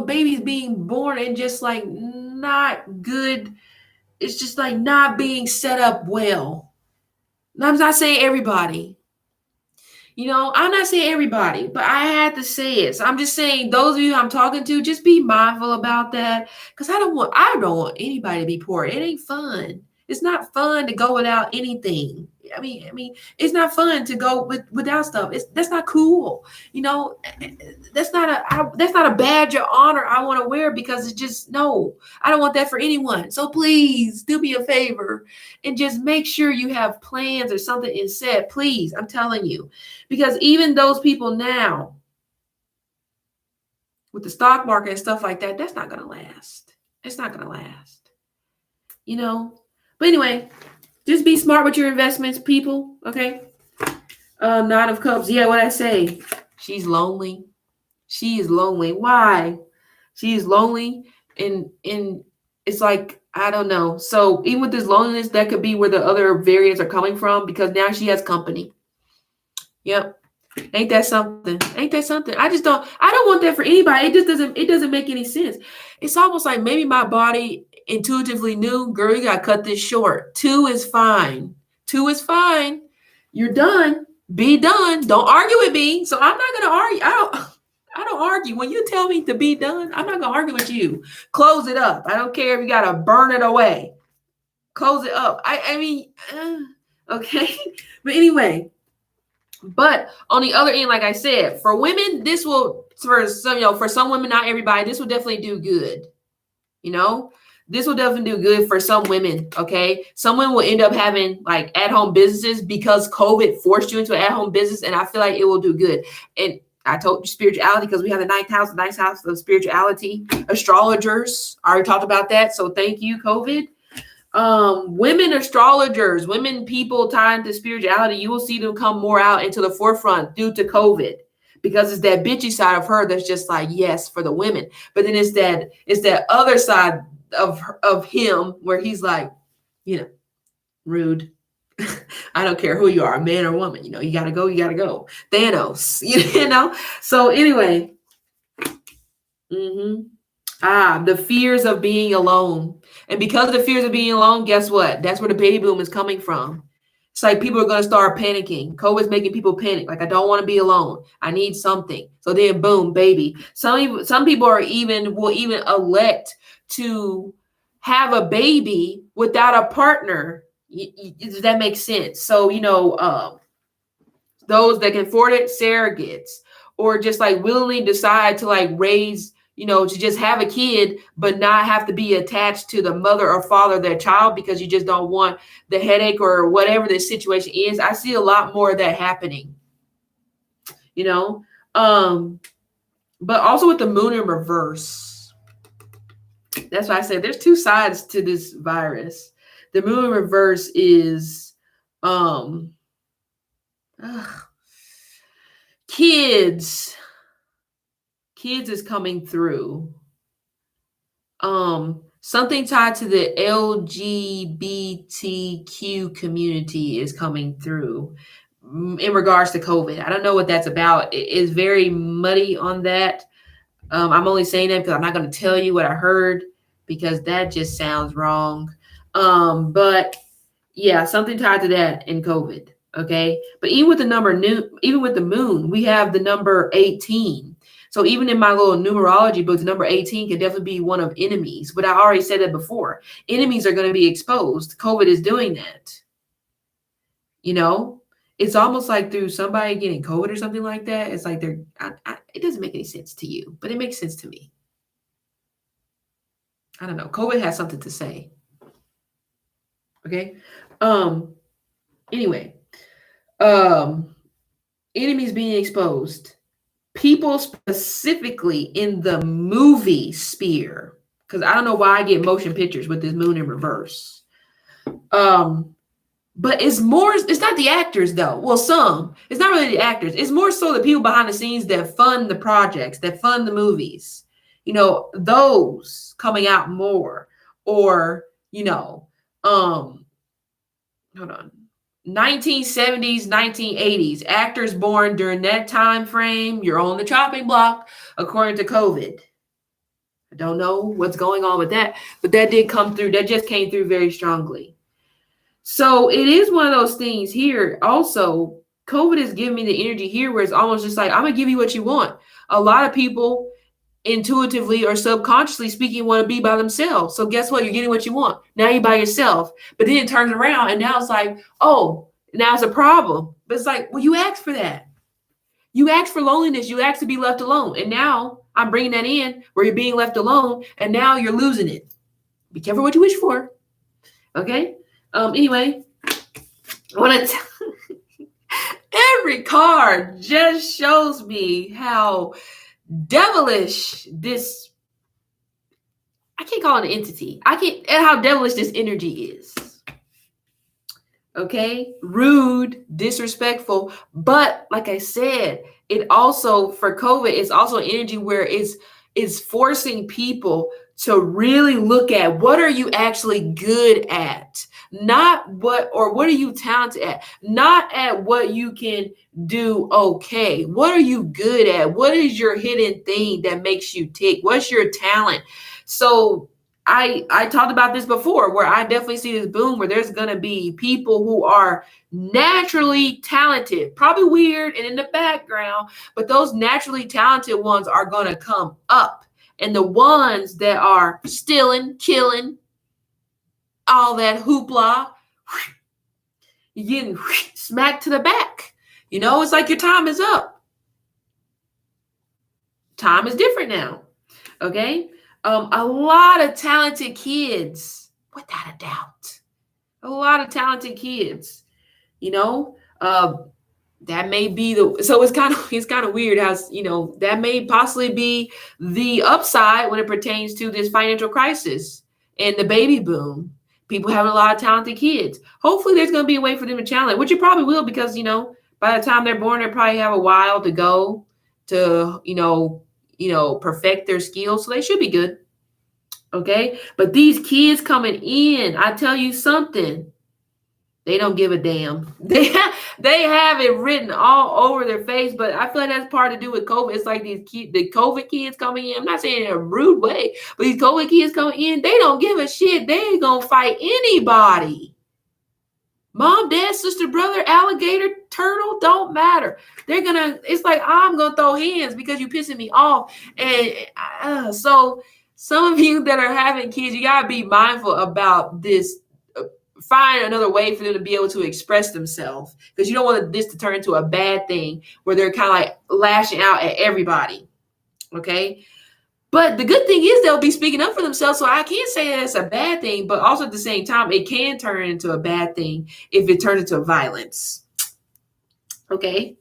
babies being born and just like not good. It's just like not being set up well. I'm not saying everybody, I'm not saying everybody, but I had to say it. So I'm just saying those of you I'm talking to, just be mindful about that. Because I don't want anybody to be poor. It ain't fun. It's not fun to go without anything. I mean, it's not fun to go without stuff. That's not cool. That's not a badge of honor I want to wear, because it's just, no, I don't want that for anyone. So please do me a favor and just make sure you have plans or something in set, please. I'm telling you, because even those people now with the stock market and stuff like that, that's not going to last. It's not going to last, But anyway, just be smart with your investments, people. Okay. Nine of Cups. Yeah, what I say. She's lonely. She is lonely. Why? She is lonely, and it's like, I don't know. So even with this loneliness, that could be where the other variants are coming from, because now she has company. Yep. Ain't that something? Ain't that something? I don't want that for anybody. It doesn't make any sense. It's almost like maybe my body intuitively knew, girl, you got to cut this short. 2 is fine. 2 is fine. You're done. Be done. Don't argue with me. So I'm not going to argue. I don't argue. When you tell me to be done, I'm not going to argue with you. Close it up. I don't care if you got to burn it away. Close it up. Okay. But anyway, but on the other end, like I said, for women, this will, for some women, not everybody, this will definitely do good. this will definitely do good for some women. Okay. Someone will end up having like at-home businesses because COVID forced you into an at-home business. And I feel like it will do good. And I told you spirituality because we have the ninth house of spirituality, astrologers. I already talked about that. So thank you, COVID. Women astrologers, women people tied to spirituality, you will see them come more out into the forefront due to COVID, because it's that bitchy side of her that's just like, yes, for the women. But then it's that other side of him where he's like, rude. I don't care who you are, man or woman, you gotta go. Thanos, So anyway, the fears of being alone. And because of the fears of being alone, guess what? That's where the baby boom is coming from. It's like people are going to start panicking. COVID's making people panic. Like, I don't want to be alone. I need something. So then, boom, baby. Some people will even elect to have a baby without a partner. Does that make sense? So, those that can afford it, surrogates, or just like willingly decide to like raise, to just have a kid, but not have to be attached to the mother or father of their child because you just don't want the headache or whatever the situation is. I see a lot more of that happening, but also with the moon in reverse. That's why I said there's two sides to this virus. The moon in reverse is, kids is coming through. Something tied to the LGBTQ community is coming through in regards to COVID. I don't know what that's about. It is very muddy on that. I'm only saying that because I'm not going to tell you what I heard because that just sounds wrong. But yeah, something tied to that in COVID. Okay. But even with the moon, we have the number 18. So even in my little numerology book, the number 18 can definitely be one of enemies. But I already said that before. Enemies are going to be exposed. COVID is doing that. It's almost like through somebody getting COVID or something like that. It's like it doesn't make any sense to you, but it makes sense to me. I don't know. COVID has something to say. Okay. Anyway, enemies being exposed. People specifically in the movie sphere, because I don't know why I get motion pictures with this moon in reverse. But it's not the actors though. Well, it's not really the actors. It's more so the people behind the scenes that fund the projects, that fund the movies, those coming out more, or, hold on. 1970s, 1980s, actors born during that time frame, you're on the chopping block, according to COVID. I don't know what's going on with that, but that did come through. That just came through very strongly. So it is one of those things here. Also, COVID is giving me the energy here where it's almost just like, I'm going to give you what you want. A lot of people intuitively or subconsciously speaking want to be by themselves. So guess what? You're getting what you want. Now you're by yourself. But then it turns around and now it's like, oh, now it's a problem. But it's like, well, you asked for that. You asked for loneliness. You asked to be left alone. And now I'm bringing that in where you're being left alone and now you're losing it. Be careful what you wish for. Okay. Anyway, I want to every card just shows me how devilish this, I can't call it an entity. How devilish this energy is. Okay. Rude, disrespectful. But like I said, it also, for COVID, it's also energy where it's forcing people to really look at what are you actually good at, not what are you talented at, not at what you can do okay. What are you good at? What is your hidden thing that makes you tick? What's your talent? So I talked about this before, where I definitely see this boom where there's going to be people who are naturally talented, probably weird and in the background, but those naturally talented ones are going to come up. And the ones that are stealing, killing, all that hoopla, you're getting smacked to the back. It's like your time is up. Time is different now. Okay. A lot of talented kids, without a doubt. A lot of talented kids, you know. That may be so it's kind of weird how, that may possibly be the upside when it pertains to this financial crisis and the baby boom. People having a lot of talented kids. Hopefully there's going to be a way for them to challenge, which it probably will, because by the time they're born, they probably have a while to go to perfect their skills, so they should be good. Okay, but these kids coming in, I tell you something, they don't give a damn. They have it written all over their face, but I feel like that's part to do with COVID. It's like the COVID kids coming in. I'm not saying in a rude way, but these COVID kids coming in, they don't give a shit. They ain't gonna fight anybody. Mom, dad, sister, brother, alligator, turtle, don't matter. It's like, I'm gonna throw hands because you pissing me off. And so some of you that are having kids, you gotta be mindful about this. Find another way for them to be able to express themselves, because you don't want this to turn into a bad thing where they're kind of like lashing out at everybody. Okay. But the good thing is they'll be speaking up for themselves. So I can't say that it's a bad thing, but also at the same time, it can turn into a bad thing if it turns into violence. Okay.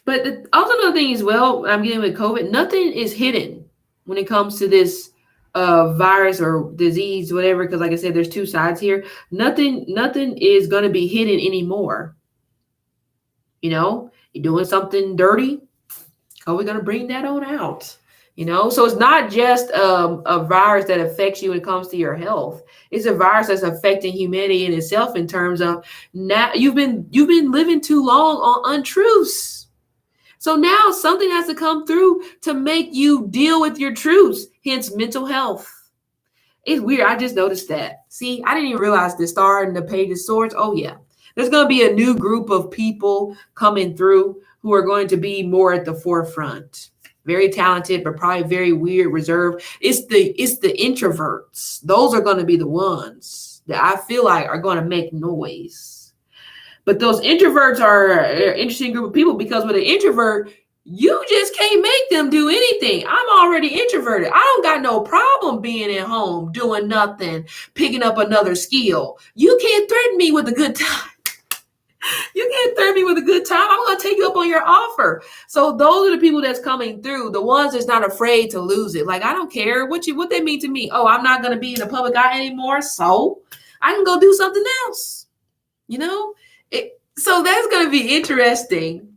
But also another thing as well, I'm getting with COVID, nothing is hidden when it comes to this virus or disease, whatever, because like I said, there's two sides here. Nothing is going to be hidden anymore. You're doing something dirty, we're going to bring that on out. So it's not just a virus that affects you when it comes to your health. It's a virus that's affecting humanity in itself, in terms of, now you've been living too long on untruths. So now something has to come through to make you deal with your truths, hence mental health. It's weird. I just noticed that. See, I didn't even realize the Star and the Page of Swords. Oh, yeah. There's going to be a new group of people coming through who are going to be more at the forefront. Very talented, but probably very weird, reserved. It's the introverts. Those are going to be the ones that I feel like are going to make noise. But those introverts are an interesting group of people, because with an introvert, you just can't make them do anything. I'm already introverted. I don't got no problem being at home, doing nothing, picking up another skill. You can't threaten me with a good time. You can't threaten me with a good time. I'm going to take you up on your offer. So those are the people that's coming through, the ones that's not afraid to lose it. Like, I don't care what they mean to me. Oh, I'm not going to be in the public eye anymore, so I can go do something else. So that's going to be interesting.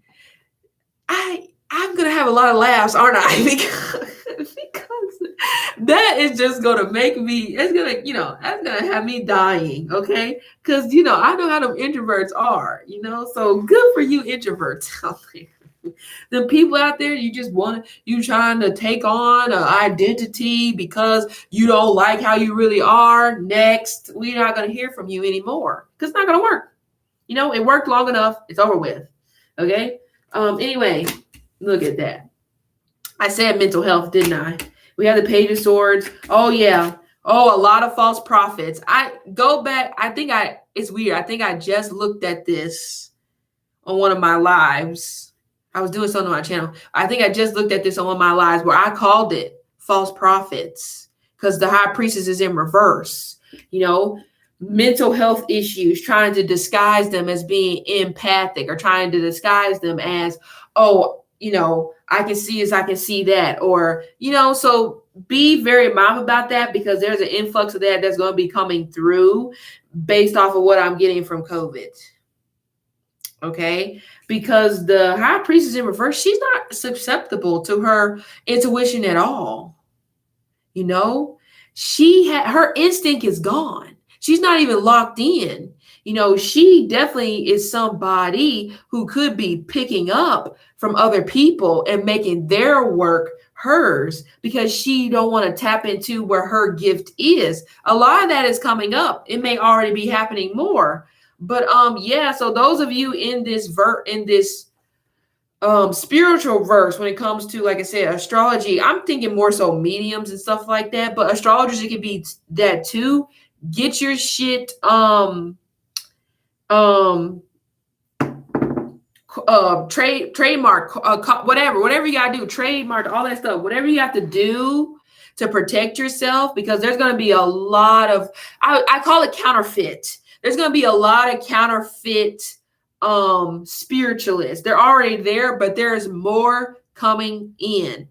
I'm going to have a lot of laughs, aren't I? Because that is just going to make me, that's going to have me dying. Okay. Because, I know how them introverts are, so good for you introverts out there. The people out there, you trying to take on an identity because you don't like how you really are. Next, we're not going to hear from you anymore, because it's not going to work. It worked long enough. It's over with. Okay. Anyway, look at that. I said mental health, didn't I? We have the Page of Swords. Oh, yeah. Oh, a lot of false prophets. I go back. It's weird. I think I just looked at this on one of my lives. I was doing something on my channel. I think I just looked at this on one of my lives where I called it false prophets, because the High Priestess is in reverse. Mental health issues, trying to disguise them as being empathic, or trying to disguise them as, I can see as I can see that, or, so be very mindful about that, because there's an influx of that's going to be coming through based off of what I'm getting from COVID. Okay. Because the High Priestess in reverse, she's not susceptible to her intuition at all. Her instinct is gone. She's not even locked in. She definitely is somebody who could be picking up from other people and making their work hers, because she don't want to tap into where her gift is. A lot of that is coming up. It may already be happening more. But yeah, so those of you in this spiritual verse, when it comes to, like I said, astrology, I'm thinking more so mediums and stuff like that, but astrologers, it could be that too. Get your shit trademark, whatever you gotta do, trademark, all that stuff, whatever you have to do to protect yourself, because there's going to be a lot of, I call it counterfeit. There's going to be a lot of counterfeit spiritualists. They're already there, but there's more coming in.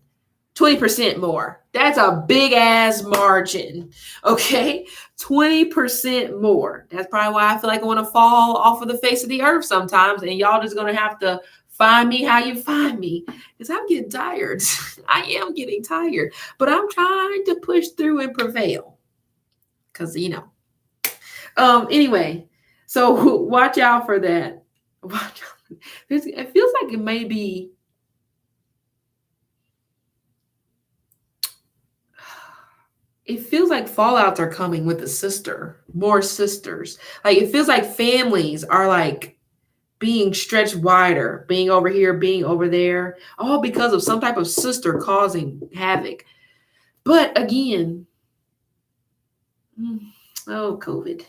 20% more. That's a big ass margin. Okay. 20% more. That's probably why I feel like I want to fall off of the face of the earth sometimes. And y'all just going to have to find me how you find me, because I'm getting tired. I am getting tired, but I'm trying to push through and prevail. Because, anyway, so watch out for that. Watch out. It feels like it may be. It feels like fallouts are coming with more sisters. Like it feels like families are like being stretched wider, being over here, being over there, all because of some type of sister causing havoc. But again, COVID.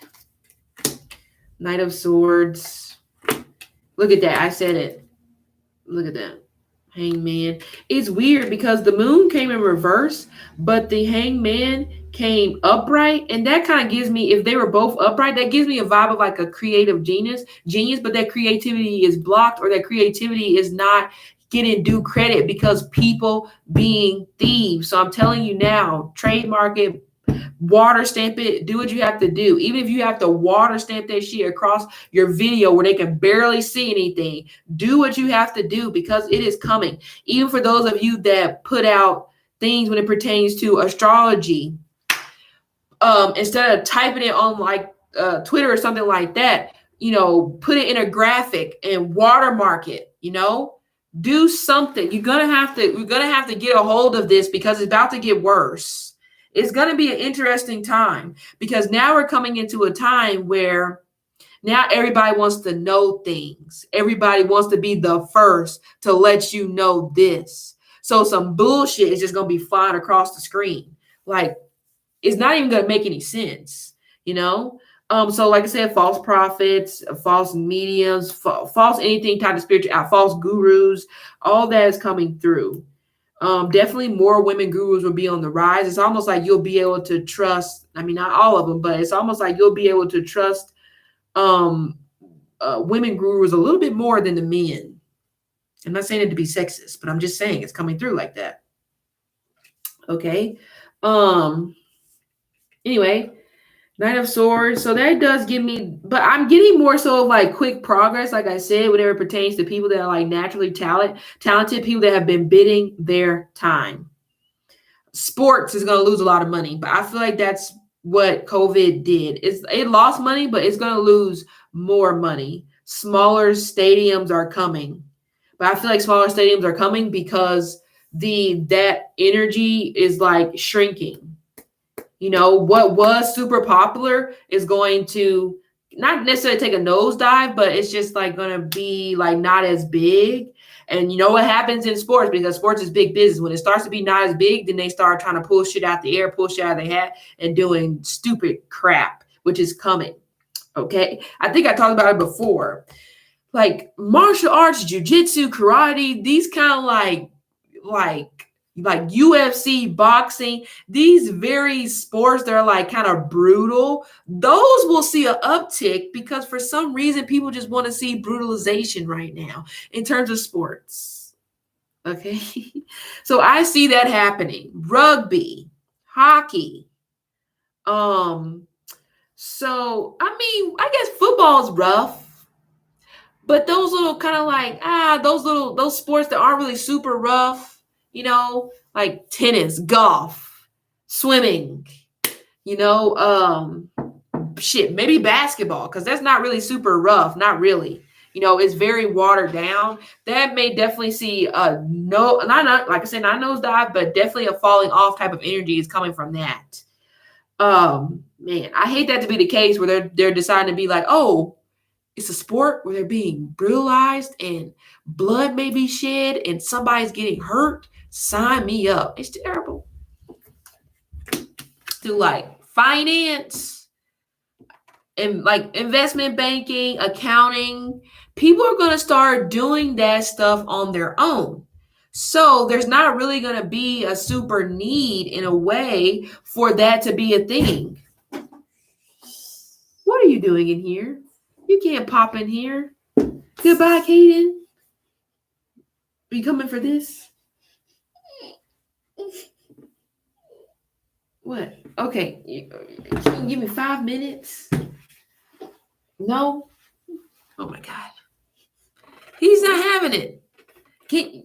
Knight of Swords. Look at that. I said it. Look at that. Hangman. It's weird because the moon came in reverse, but the hangman came upright. And that kind of gives me, if they were both upright, that gives me a vibe of like a creative genius, but that creativity is blocked, or that creativity is not getting due credit because people being thieves. So I'm telling you now, trademark it, water stamp it, do what you have to do. Even if you have to water stamp that shit across your video where they can barely see anything, do what you have to do, because it is coming. Even for those of you that put out things when it pertains to astrology, instead of typing it on like Twitter or something like that, put it in a graphic and watermark it, do something. We're gonna have to get a hold of this, because it's about to get worse. It's going to be an interesting time, because now we're coming into a time where now everybody wants to know things. Everybody wants to be the first to let you know this. So some bullshit is just going to be flying across the screen. Like, it's not even going to make any sense, So like I said, false prophets, false mediums, false anything type of spiritual, false gurus, all that is coming through. Definitely more women gurus will be on the rise. It's almost like you'll be able to trust, not all of them, but it's almost like you'll be able to trust women gurus a little bit more than the men. I'm not saying it to be sexist, but I'm just saying it's coming through like that. Okay. Anyway, Knight of Swords. So that does give me, but I'm getting more so of like quick progress, like I said, whenever it pertains to people that are like naturally talented, people that have been bidding their time. Sports is going to lose a lot of money, but I feel like that's what COVID did. It lost money, but it's going to lose more money. Smaller stadiums are coming, but I feel like smaller stadiums are coming because that energy is like shrinking. What was super popular is going to not necessarily take a nosedive, but it's just like going to be like not as big. And what happens in sports, because sports is big business. When it starts to be not as big, then they start trying to pull shit out the air, pull shit out of their hat, and doing stupid crap, which is coming. Okay. I think I talked about it before. Like martial arts, jujitsu, karate, these kind of like UFC, boxing, these very sports that are like kind of brutal, those will see an uptick, because for some reason people just want to see brutalization right now in terms of sports. Okay. So I see that happening. Rugby, hockey. So I guess football's rough, but those little kind of like those sports that aren't really super rough, like tennis, golf, swimming, maybe basketball, because that's not really super rough. Not really. It's very watered down. That may definitely see not like I said, not a nosedive, but definitely a falling off type of energy is coming from that. Man, I hate that to be the case where they're deciding to be like, oh, it's a sport where they're being brutalized and blood may be shed and somebody's getting hurt. Sign me up. It's terrible. To like finance and like investment banking, accounting, people are going to start doing that stuff on their own. So there's not really going to be a super need in a way for that to be a thing. What are you doing in here? You can't pop in here. Goodbye, Kaden. Are you coming for this? What? Okay. Can you give me 5 minutes? No? Oh my God. He's not having it. Can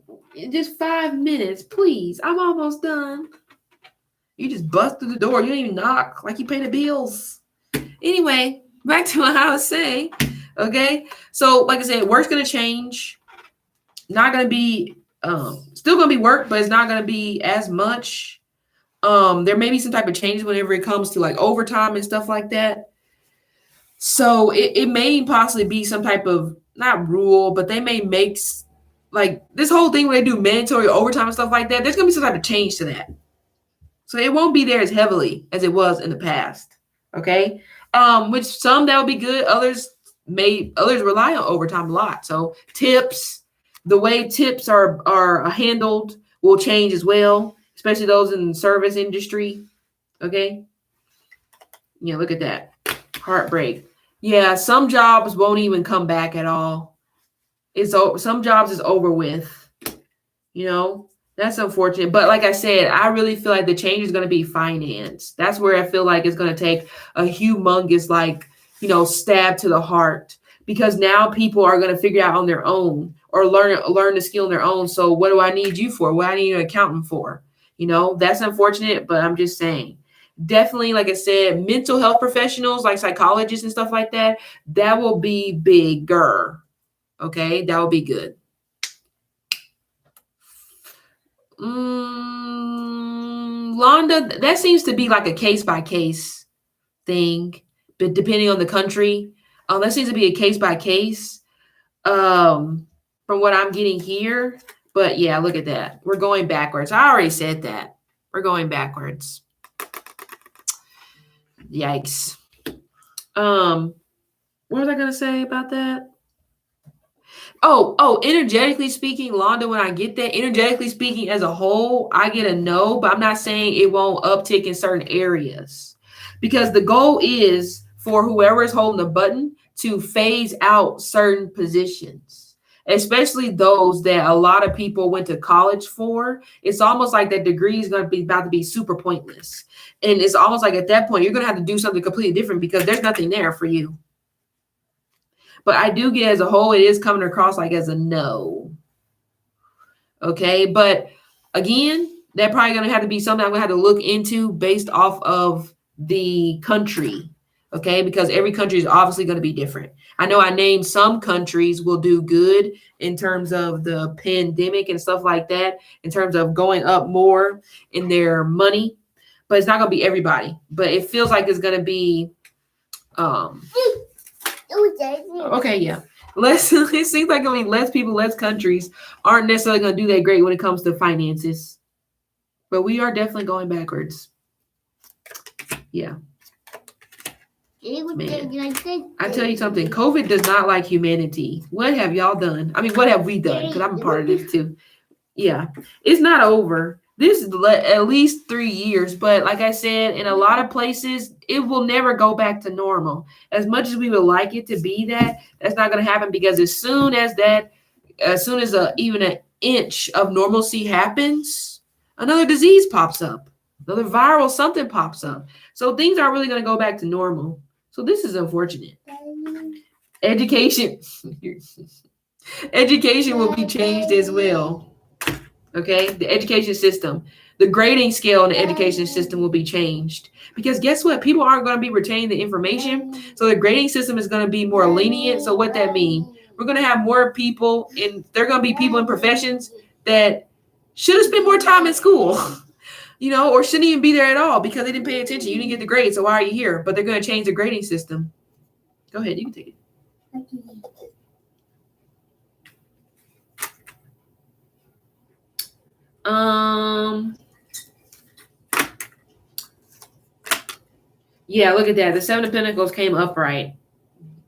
just 5 minutes, please. I'm almost done. You just bust through the door. You don't even knock like you pay the bills. Anyway, back to what I was saying. Okay. So, like I said, work's gonna change. Not gonna be still gonna be work, but it's not gonna be as much. There may be some type of changes whenever it comes to like overtime and stuff like that. So it may possibly be some type of not rule, but they may make like this whole thing where they do mandatory overtime and stuff like that. There's gonna be some type of change to that. So it won't be there as heavily as it was in the past. Okay. Which some that will be good, others rely on overtime a lot. So tips, the way tips are handled will change as well, especially those in the service industry. Okay. Yeah, look at that. Heartbreak. Yeah, some jobs won't even come back at all. Some jobs is over with. You know, that's unfortunate. But like I said, I really feel like the change is going to be finance. That's where I feel like it's going to take a humongous, like, stab to the heart, because now people are going to figure out on their own or learn the skill on their own. So what do I need you for? What do I need an accountant for? That's unfortunate, but I'm just saying. Definitely, like I said, mental health professionals like psychologists and stuff like that, that will be bigger. Okay, that will be good. Londa, that seems to be like a case by case thing, but depending on the country, that seems to be a case by case. From what I'm getting here, but yeah, look at that. We're going backwards. I already said that. We're going backwards. Yikes. What was I gonna say about that? Oh, energetically speaking, Londa, when I get that, energetically speaking as a whole, I get a no, but I'm not saying it won't uptick in certain areas, because the goal is for whoever is holding the button to phase out certain positions, especially those that a lot of people went to college for. It's almost like that degree is going to be about to be super pointless. And it's almost like at that point, you're going to have to do something completely different because there's nothing there for you. But I do get as a whole, it is coming across like as a no. Okay. But again, that probably going to have to be something I'm going to have to look into based off of the country. Okay. Because every country is obviously going to be different. I know I named some countries will do good in terms of the pandemic and stuff like that, in terms of going up more in their money, but it's not going to be everybody. But it feels like it's going to be, okay, yeah. It seems like less people, less countries aren't necessarily going to do that great when it comes to finances. But we are definitely going backwards. Yeah. Man. I tell you something, COVID does not like humanity. What have y'all done? I mean, what have we done? Because I'm a part of this too. Yeah. It's not over. This is at least 3 years, but like I said, in a lot of places, it will never go back to normal. As much as we would like it to be that's not going to happen, because as soon as even an inch of normalcy happens, another disease pops up, another viral something pops up. So things aren't really going to go back to normal. So this is unfortunate. Education will be changed as well. Okay, the education system, the grading scale in the education system will be changed, because guess what? People aren't going to be retaining the information. So the grading system is going to be more lenient. So what that means, we're going to have more people they're going to be people in professions that should have spent more time in school, or shouldn't even be there at all because they didn't pay attention. You didn't get the grade. So why are you here? But they're going to change the grading system. Go ahead. You can take it. Yeah, look at that. The Seven of Pentacles came upright.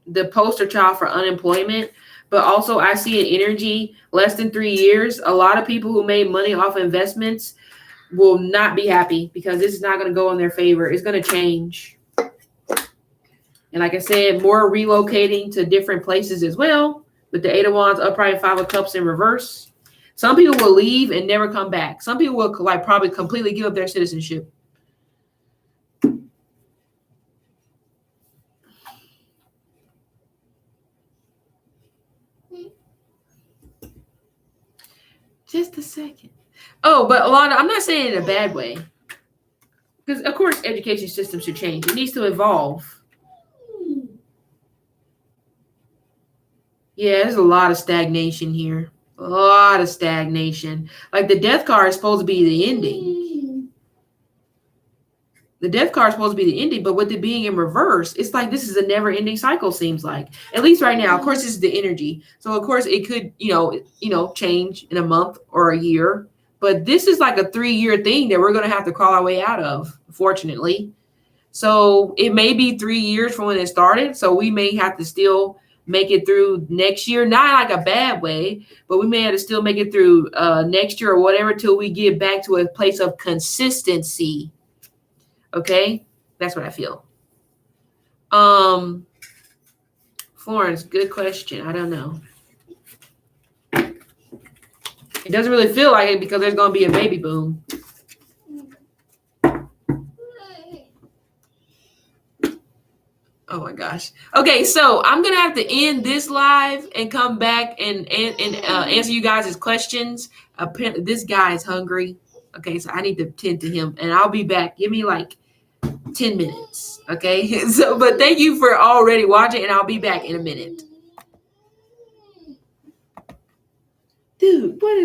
The poster child for unemployment. But also, I see an energy less than 3 years. A lot of people who made money off investments will not be happy because this is not going to go in their favor. It's going to change. And like I said, more relocating to different places as well. With the Eight of Wands upright and Five of Cups in reverse. Some people will leave and never come back. Some people will like probably completely give up their citizenship. Just a second. Oh, but Alana, I'm not saying it in a bad way. Because, of course, education system should change. It needs to evolve. Yeah, there's a lot of stagnation here. A lot of stagnation. Like the death card is supposed to be the ending. The death card is supposed to be the ending, but with it being in reverse, it's like this is a never-ending cycle, seems like. At least right now. Of course, this is the energy. So, of course, it could, change in a month or a year. But this is like a 3-year thing that we're going to have to crawl our way out of, fortunately. So it may be 3 years from when it started. So we may have to still make it through next year, not like a bad way, but we may have to still make it through next year or whatever till we get back to a place of consistency. Okay, that's what I feel. Florence, good question. I don't know. It doesn't really feel like it because there's going to be a baby boom. Oh my gosh. Okay, so I'm gonna have to end this live and come back and answer you guys' questions. This guy is hungry. Okay, so I need to tend to him, and I'll be back. Give me like 10 minutes. Okay. So, but thank you for already watching, and I'll be back in a minute. Dude, what is